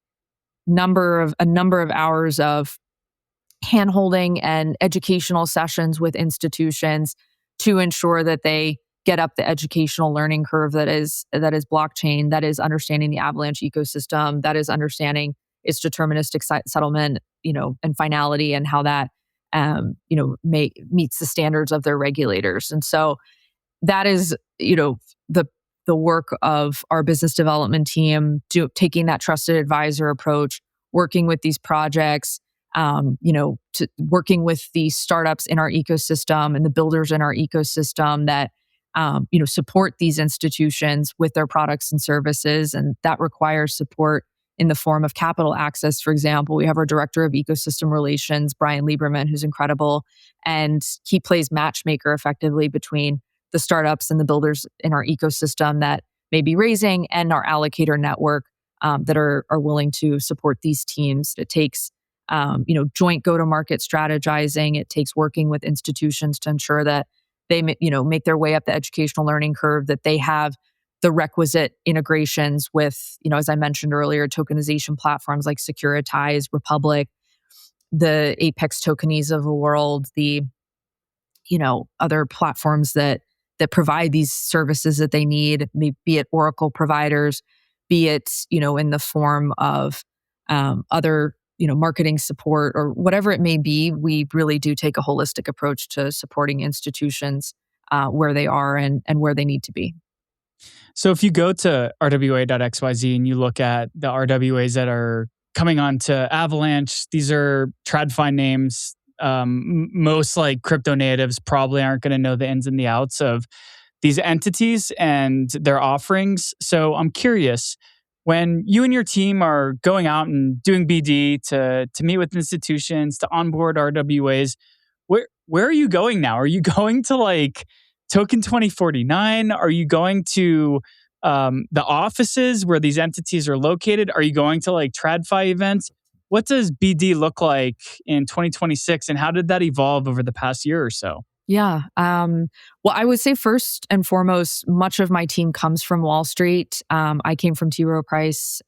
a number of hours of handholding and educational sessions with institutions to ensure that they get up the educational learning curve that is blockchain, that is understanding the Avalanche ecosystem, that is understanding its deterministic settlement, and finality, and how that meets the standards of their regulators. And so that is, the work of our business development team, taking that trusted advisor approach, working with these projects, working with the startups in our ecosystem and the builders in our ecosystem that support these institutions with their products and services. And that requires support in the form of capital access. For example, we have our director of ecosystem relations, Brian Lieberman, who's incredible. And he plays matchmaker effectively between the startups and the builders in our ecosystem that may be raising and our allocator network that are willing to support these teams. It takes joint go-to-market strategizing. It takes working with institutions to ensure that they make their way up the educational learning curve, that they have the requisite integrations with, as I mentioned earlier, tokenization platforms like Securitize, Republic, the Apex Tokenies of the world, the other platforms that provide these services that they need, be it Oracle providers, be it in the form of other marketing support or whatever it may be. We really do take a holistic approach to supporting institutions where they are and where they need to be. So if you go to rwa.xyz and you look at the RWAs that are coming onto Avalanche, these are TradFi names. Most like crypto natives probably aren't going to know the ins and the outs of these entities and their offerings. So I'm curious, when you and your team are going out and doing BD to meet with institutions, to onboard RWAs, where are you going now? Are you going to like Token 2049? Are you going to the offices where these entities are located? Are you going to like TradFi events? What does BD look like in 2026, and how did that evolve over the past year or so? Yeah. Well, I would say first and foremost, much of my team comes from Wall Street. I came from T. Rowe Price,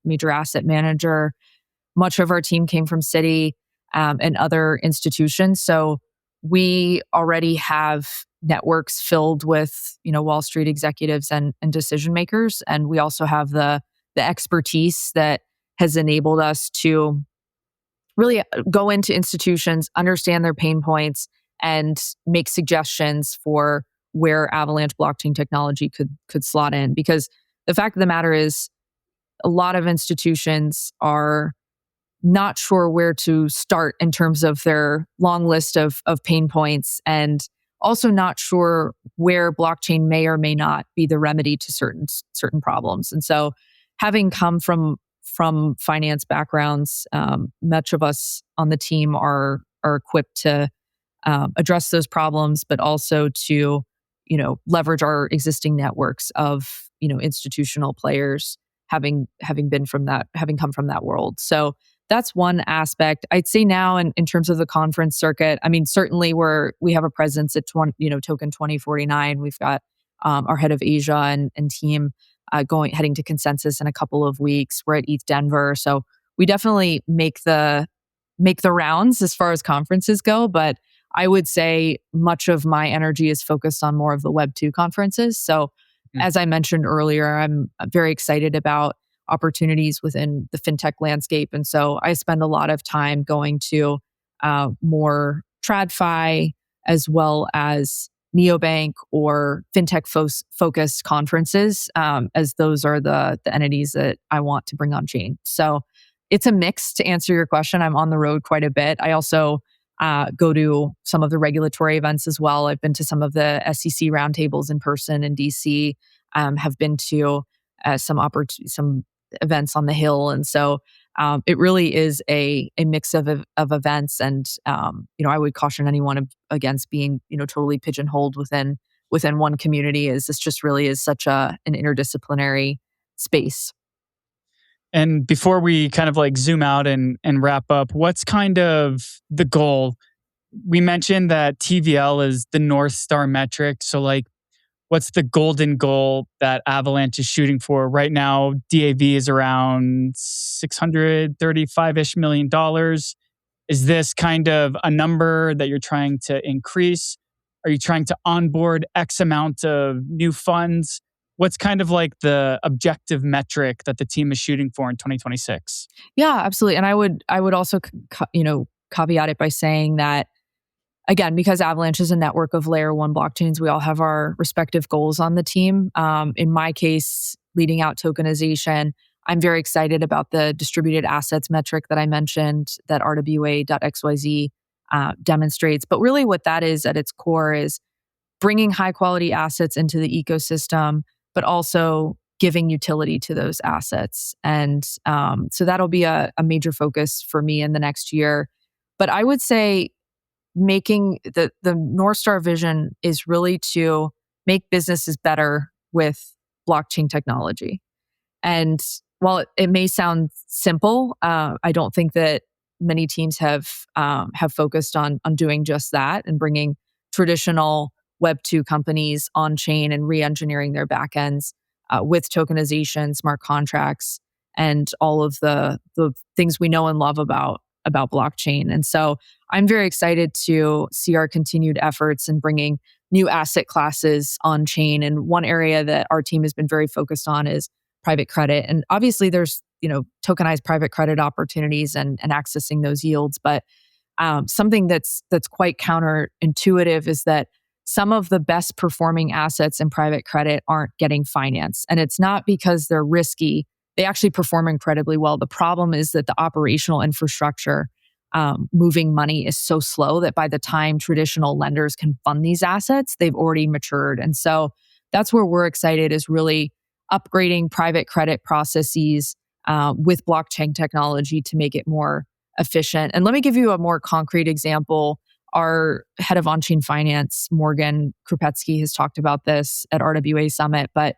major asset manager. Much of our team came from Citi and other institutions. So we already have networks filled with Wall Street executives and decision makers, and we also have the expertise that has enabled us to really go into institutions, understand their pain points, and make suggestions for where Avalanche blockchain technology could slot in. Because the fact of the matter is, a lot of institutions are not sure where to start in terms of their long list of pain points, and also not sure where blockchain may or may not be the remedy to certain problems. And so, having come from finance backgrounds, much of us on the team are equipped to address those problems, but also to leverage our existing networks of institutional players, having come from that world. So that's one aspect. I'd say now in terms of the conference circuit, I mean, certainly we have a presence at Token 2049. We've got our head of Asia and team heading to Consensus in a couple of weeks. We're at ETH Denver. So we definitely make the rounds as far as conferences go, but I would say much of my energy is focused on more of the Web2 conferences. So as I mentioned earlier, I'm very excited about opportunities within the fintech landscape. And so I spend a lot of time going to more TradFi as well as neobank or fintech focused conferences, as those are the entities that I want to bring on chain. So it's a mix to answer your question. I'm on the road quite a bit. I also go to some of the regulatory events as well. I've been to some of the SEC roundtables in person in DC, have been to some events on the Hill. And so it really is a mix of events. And, I would caution anyone against being, totally pigeonholed within one community, as this just really is such an interdisciplinary space. And before we kind of like zoom out and wrap up, what's kind of the goal? We mentioned that TVL is the North Star metric. So like, what's the golden goal that Avalanche is shooting for? Right now, DAV is around $635-ish million. Is this kind of a number that you're trying to increase? Are you trying to onboard X amount of new funds? What's kind of like the objective metric that the team is shooting for in 2026? Yeah, absolutely. And I would also caveat it by saying that, again, because Avalanche is a network of layer one blockchains, we all have our respective goals on the team. In my case, leading out tokenization, I'm very excited about the distributed assets metric that I mentioned that RWA.xyz demonstrates. But really what that is at its core is bringing high quality assets into the ecosystem, but also giving utility to those assets. And so that'll be a major focus for me in the next year. But I would say making the North Star vision is really to make businesses better with blockchain technology. And while it may sound simple, I don't think that many teams have focused on doing just that and bringing traditional Web2 companies on chain and re-engineering their backends with tokenization, smart contracts, and all of the things we know and love about blockchain. And so I'm very excited to see our continued efforts in bringing new asset classes on chain. And one area that our team has been very focused on is private credit. And obviously there's, tokenized private credit opportunities and accessing those yields. But something that's quite counterintuitive is that some of the best performing assets in private credit aren't getting financed. And it's not because they're risky. They actually perform incredibly well. The problem is that the operational infrastructure moving money is so slow that by the time traditional lenders can fund these assets, they've already matured. And so that's where we're excited, is really upgrading private credit processes with blockchain technology to make it more efficient. And let me give you a more concrete example. Our head of on-chain finance, Morgan Krupetsky, has talked about this at RWA Summit, but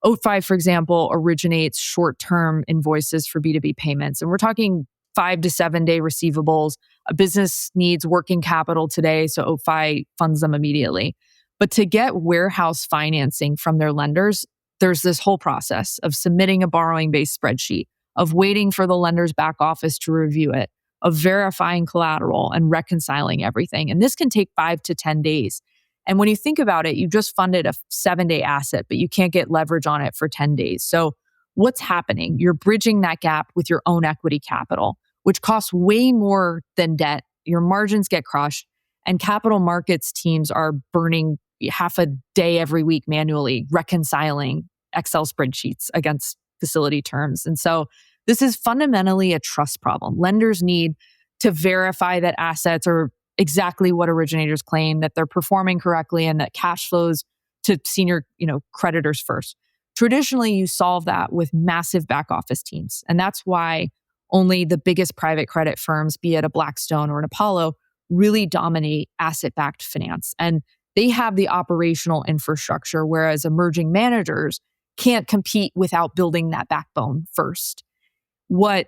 OatFi, for example, originates short-term invoices for B2B payments. And we're talking 5 to 7 day receivables. A business needs working capital today, so OatFi funds them immediately. But to get warehouse financing from their lenders, there's this whole process of submitting a borrowing-based spreadsheet, of waiting for the lender's back office to review it, of verifying collateral and reconciling everything. And this can take 5 to 10 days. And when you think about it, you just funded a 7-day asset, but you can't get leverage on it for 10 days. So what's happening? You're bridging that gap with your own equity capital, which costs way more than debt. Your margins get crushed, and capital markets teams are burning half a day every week manually reconciling Excel spreadsheets against facility terms. And so this is fundamentally a trust problem. Lenders need to verify that assets are exactly what originators claim, that they're performing correctly, and that cash flows to senior, creditors first. Traditionally, you solve that with massive back office teams. And that's why only the biggest private credit firms, be it a Blackstone or an Apollo, really dominate asset-backed finance. And they have the operational infrastructure, whereas emerging managers can't compete without building that backbone first. What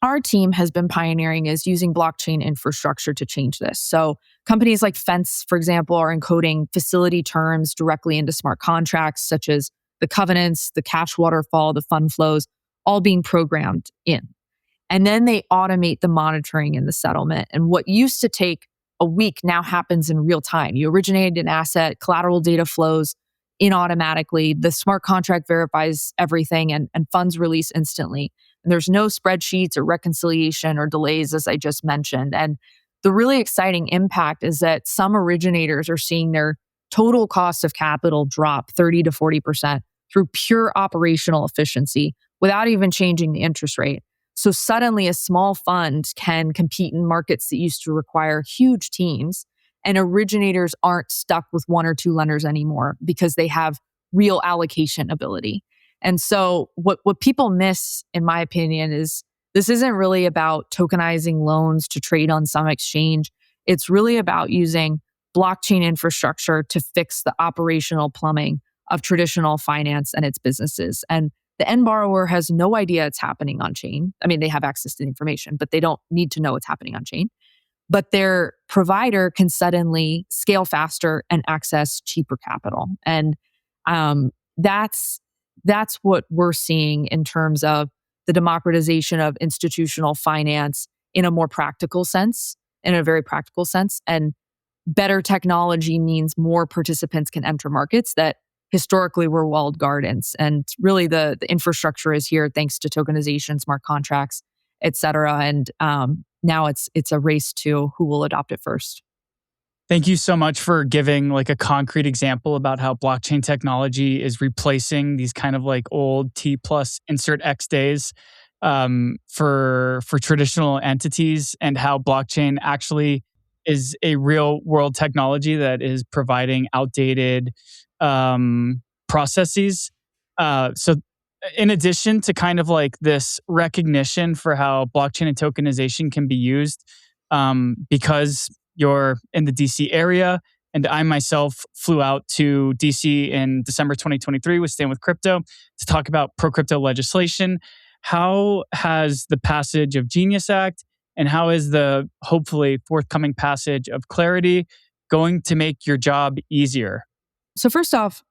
our team has been pioneering is using blockchain infrastructure to change this. So companies like Fence, for example, are encoding facility terms directly into smart contracts, such as the covenants, the cash waterfall, the fund flows, all being programmed in. And then they automate the monitoring and the settlement. And what used to take a week now happens in real time. You originate an asset, collateral data flows in automatically, the smart contract verifies everything, and funds release instantly. And there's no spreadsheets or reconciliation or delays, as I just mentioned. And the really exciting impact is that some originators are seeing their total cost of capital drop 30 to 40% through pure operational efficiency without even changing the interest rate. So suddenly a small fund can compete in markets that used to require huge teams, and originators aren't stuck with 1 or 2 lenders anymore because they have real allocation ability. And so what people miss, in my opinion, is this isn't really about tokenizing loans to trade on some exchange. It's really about using blockchain infrastructure to fix the operational plumbing of traditional finance and its businesses. And the end borrower has no idea it's happening on chain. I mean, they have access to the information, but they don't need to know what's happening on chain. But their provider can suddenly scale faster and access cheaper capital. And that's what we're seeing in terms of the democratization of institutional finance in a more practical sense, in a very practical sense. And better technology means more participants can enter markets that historically were walled gardens. And really the infrastructure is here thanks to tokenization, smart contracts, et cetera. And now it's a race to who will adopt it first. Thank you so much for giving like a concrete example about how blockchain technology is replacing these kind of like old T plus insert X days for traditional entities, and how blockchain actually is a real world technology that is providing outdated processes So in addition to kind of like this recognition for how blockchain and tokenization can be used, because you're in the DC area, and I myself flew out to DC in December 2023 with Stand with Crypto to talk about pro crypto legislation. How has the passage of Genius Act and how is the hopefully forthcoming passage of Clarity going to make your job easier? So first off,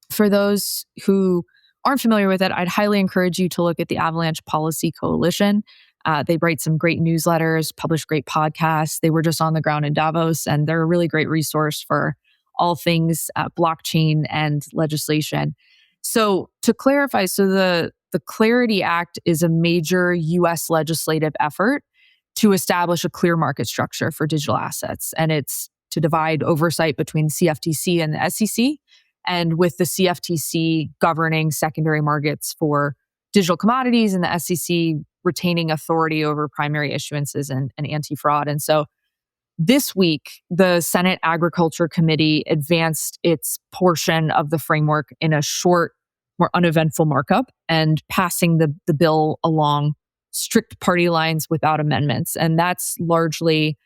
for those who aren't familiar with it, I'd highly encourage you to look at the Avalanche Policy Coalition. They write some great newsletters, publish great podcasts. They were just on the ground in Davos, and they're a really great resource for all things blockchain and legislation. So to clarify, the Clarity Act is a major US legislative effort to establish a clear market structure for digital assets. And it's to divide oversight between CFTC and the SEC, and with the CFTC governing secondary markets for digital commodities and the SEC retaining authority over primary issuances and anti-fraud. And so this week, the Senate Agriculture Committee advanced its portion of the framework in a short, more uneventful markup and passing the bill along strict party lines without amendments. And that's largely,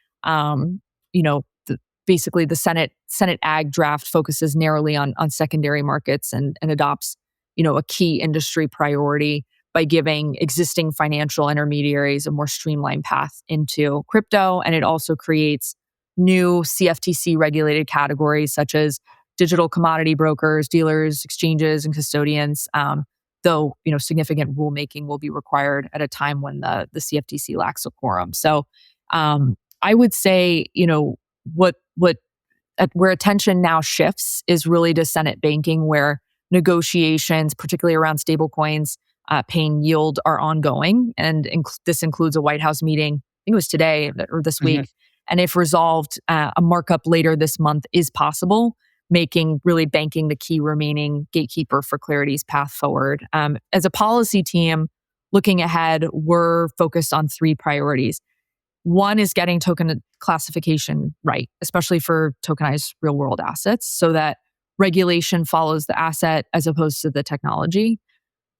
basically the Senate Ag draft focuses narrowly on secondary markets and adopts, a key industry priority by giving existing financial intermediaries a more streamlined path into crypto. And it also creates new CFTC regulated categories such as digital commodity brokers, dealers, exchanges, and custodians. Though, significant rulemaking will be required at a time when the CFTC lacks a quorum. So I would say, where attention now shifts is really to Senate banking, where negotiations, particularly around stablecoins, paying yield, are ongoing. And this includes a White House meeting, I think it was today or this week. And if resolved, a markup later this month is possible, making really banking the key remaining gatekeeper for Clarity's path forward. As a policy team, looking ahead, we're focused on three priorities. One is getting token classification right, especially for tokenized real world assets, so that regulation follows the asset as opposed to the technology.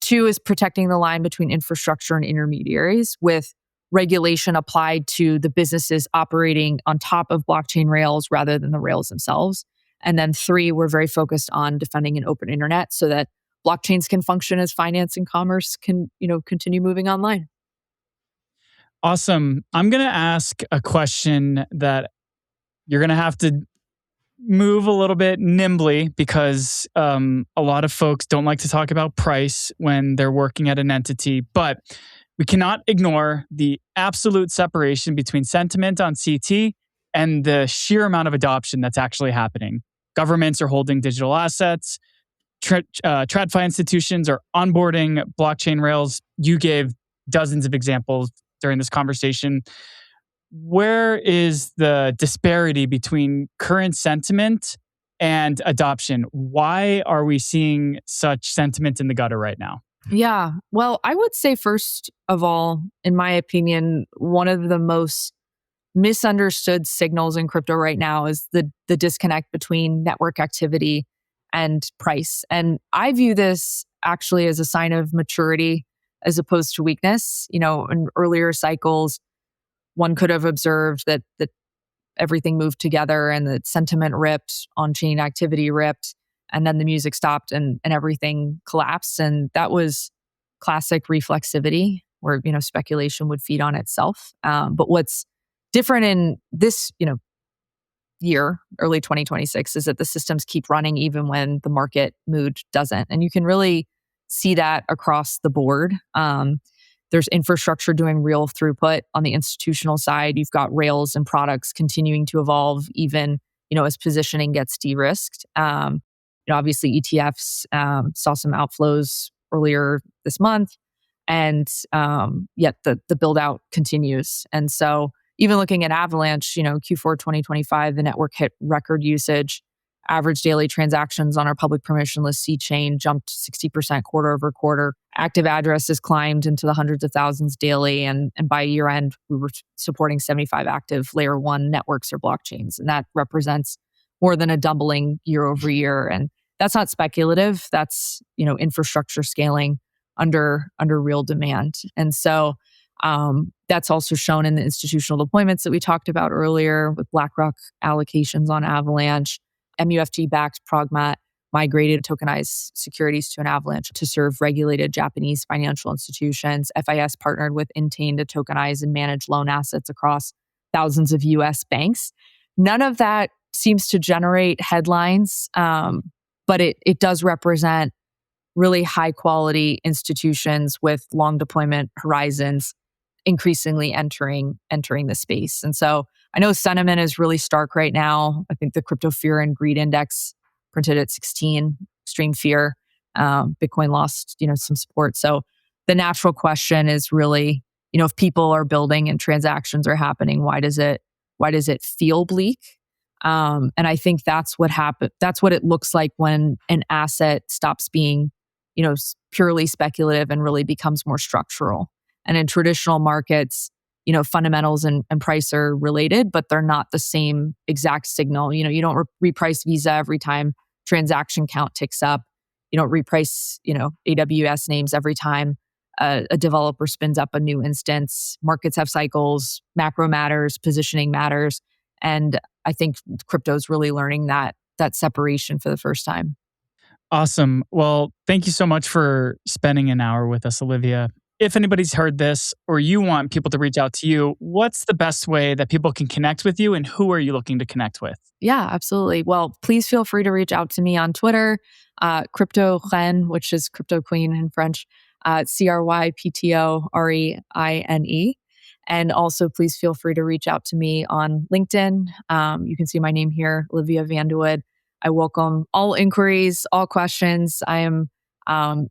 Two is protecting the line between infrastructure and intermediaries, with regulation applied to the businesses operating on top of blockchain rails rather than the rails themselves. And then three, we're very focused on defending an open internet so that blockchains can function as finance and commerce can, continue moving online. Awesome. I'm going to ask a question that you're going to have to move a little bit nimbly because a lot of folks don't like to talk about price when they're working at an entity, but we cannot ignore the absolute separation between sentiment on CT and the sheer amount of adoption that's actually happening. Governments are holding digital assets. TradFi institutions are onboarding blockchain rails. You gave dozens of examples during this conversation. Where is the disparity between current sentiment and adoption? Why are we seeing such sentiment in the gutter right now? Yeah, well, I would say first of all, in my opinion, one of the most misunderstood signals in crypto right now is the disconnect between network activity and price. And I view this actually as a sign of maturity as opposed to weakness. In earlier cycles, one could have observed that everything moved together and the sentiment ripped, on-chain activity ripped, and then the music stopped and everything collapsed. And that was classic reflexivity, where speculation would feed on itself. But what's different in this year, early 2026, is that the systems keep running even when the market mood doesn't. And you can really see that across the board. There's infrastructure doing real throughput on the institutional side. You've got rails and products continuing to evolve, even as positioning gets de-risked. Obviously ETFs saw some outflows earlier this month, and yet the build out continues. And so even looking at Avalanche, Q4 2025, the network hit record usage. Average daily transactions on our public permissionless C chain jumped 60% quarter over quarter. Active addresses climbed into the hundreds of thousands daily. And by year end, we were supporting 75 active layer one networks or blockchains. And that represents more than a doubling year over year. And that's not speculative. That's, infrastructure scaling under real demand. And so that's also shown in the institutional deployments that we talked about earlier with BlackRock allocations on Avalanche. MUFG-backed Progmat migrated tokenized securities to an Avalanche to serve regulated Japanese financial institutions. FIS partnered with Intane to tokenize and manage loan assets across thousands of US banks. None of that seems to generate headlines, but it does represent really high quality institutions with long deployment horizons increasingly entering the space. And so I know sentiment is really stark right now. I think the crypto fear and greed index printed at 16, extreme fear. Bitcoin lost, some support. So the natural question is really, if people are building and transactions are happening, why does it feel bleak? And I think that's what happened. That's what it looks like when an asset stops being, purely speculative and really becomes more structural. And in traditional markets, fundamentals and price are related, but they're not the same exact signal. You don't reprice Visa every time transaction count ticks up. You don't reprice, AWS names every time a developer spins up a new instance. Markets have cycles, macro matters, positioning matters. And I think crypto's really learning that separation for the first time. Awesome. Well, thank you so much for spending an hour with us, Olivia. If anybody's heard this or you want people to reach out to you, what's the best way that people can connect with you and who are you looking to connect with? Yeah, absolutely. Well, please feel free to reach out to me on Twitter, Crypto Reine, which is Crypto Queen in French, CryptoReine. And also, please feel free to reach out to me on LinkedIn. You can see my name here, Olivia Vande Woude. I welcome all inquiries, all questions. I am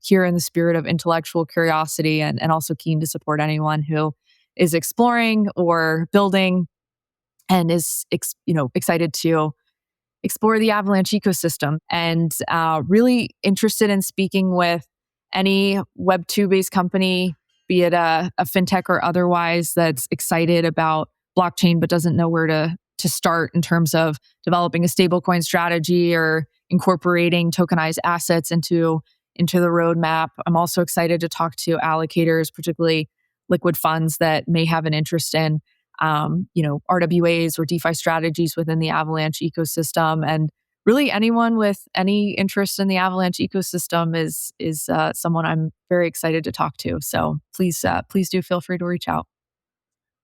here in the spirit of intellectual curiosity and also keen to support anyone who is exploring or building and is excited to explore the Avalanche ecosystem and really interested in speaking with any Web2 based company, be it a fintech or otherwise, that's excited about blockchain but doesn't know where to start in terms of developing a stablecoin strategy or incorporating tokenized assets into the roadmap. I'm also excited to talk to allocators, particularly liquid funds that may have an interest in RWAs or DeFi strategies within the Avalanche ecosystem. And really anyone with any interest in the Avalanche ecosystem is someone I'm very excited to talk to. So please do feel free to reach out.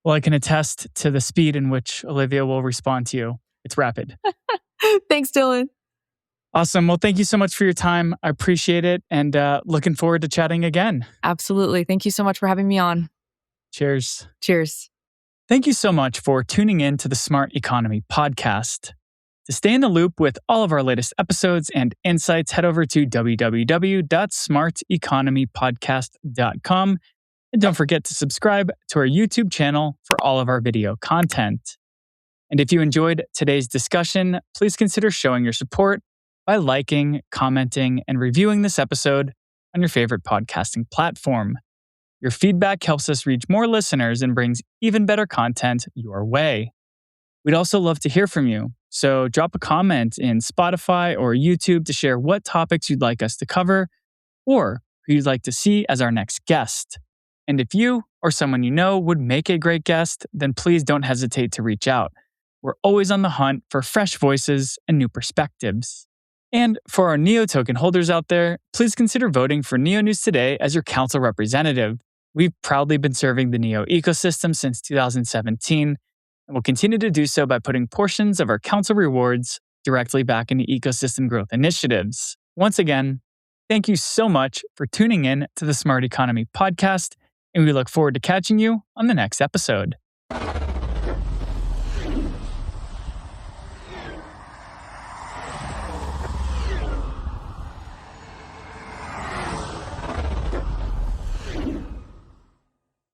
Well, I can attest to the speed in which Olivia will respond to you. It's rapid. Thanks, Dylan. Awesome. Well, thank you so much for your time. I appreciate it and looking forward to chatting again. Absolutely. Thank you so much for having me on. Cheers. Cheers. Thank you so much for tuning in to the Smart Economy podcast. To stay in the loop with all of our latest episodes and insights, head over to www.smarteconomypodcast.com. And don't forget to subscribe to our YouTube channel for all of our video content. And if you enjoyed today's discussion, please consider showing your support by liking, commenting, and reviewing this episode on your favorite podcasting platform. Your feedback helps us reach more listeners and brings even better content your way. We'd also love to hear from you, so drop a comment in Spotify or YouTube to share what topics you'd like us to cover or who you'd like to see as our next guest. And if you or someone you know would make a great guest, then please don't hesitate to reach out. We're always on the hunt for fresh voices and new perspectives. And for our NEO token holders out there, please consider voting for NEO News Today as your council representative. We've proudly been serving the NEO ecosystem since 2017, and will continue to do so by putting portions of our council rewards directly back into ecosystem growth initiatives. Once again, thank you so much for tuning in to the Smart Economy podcast, and we look forward to catching you on the next episode.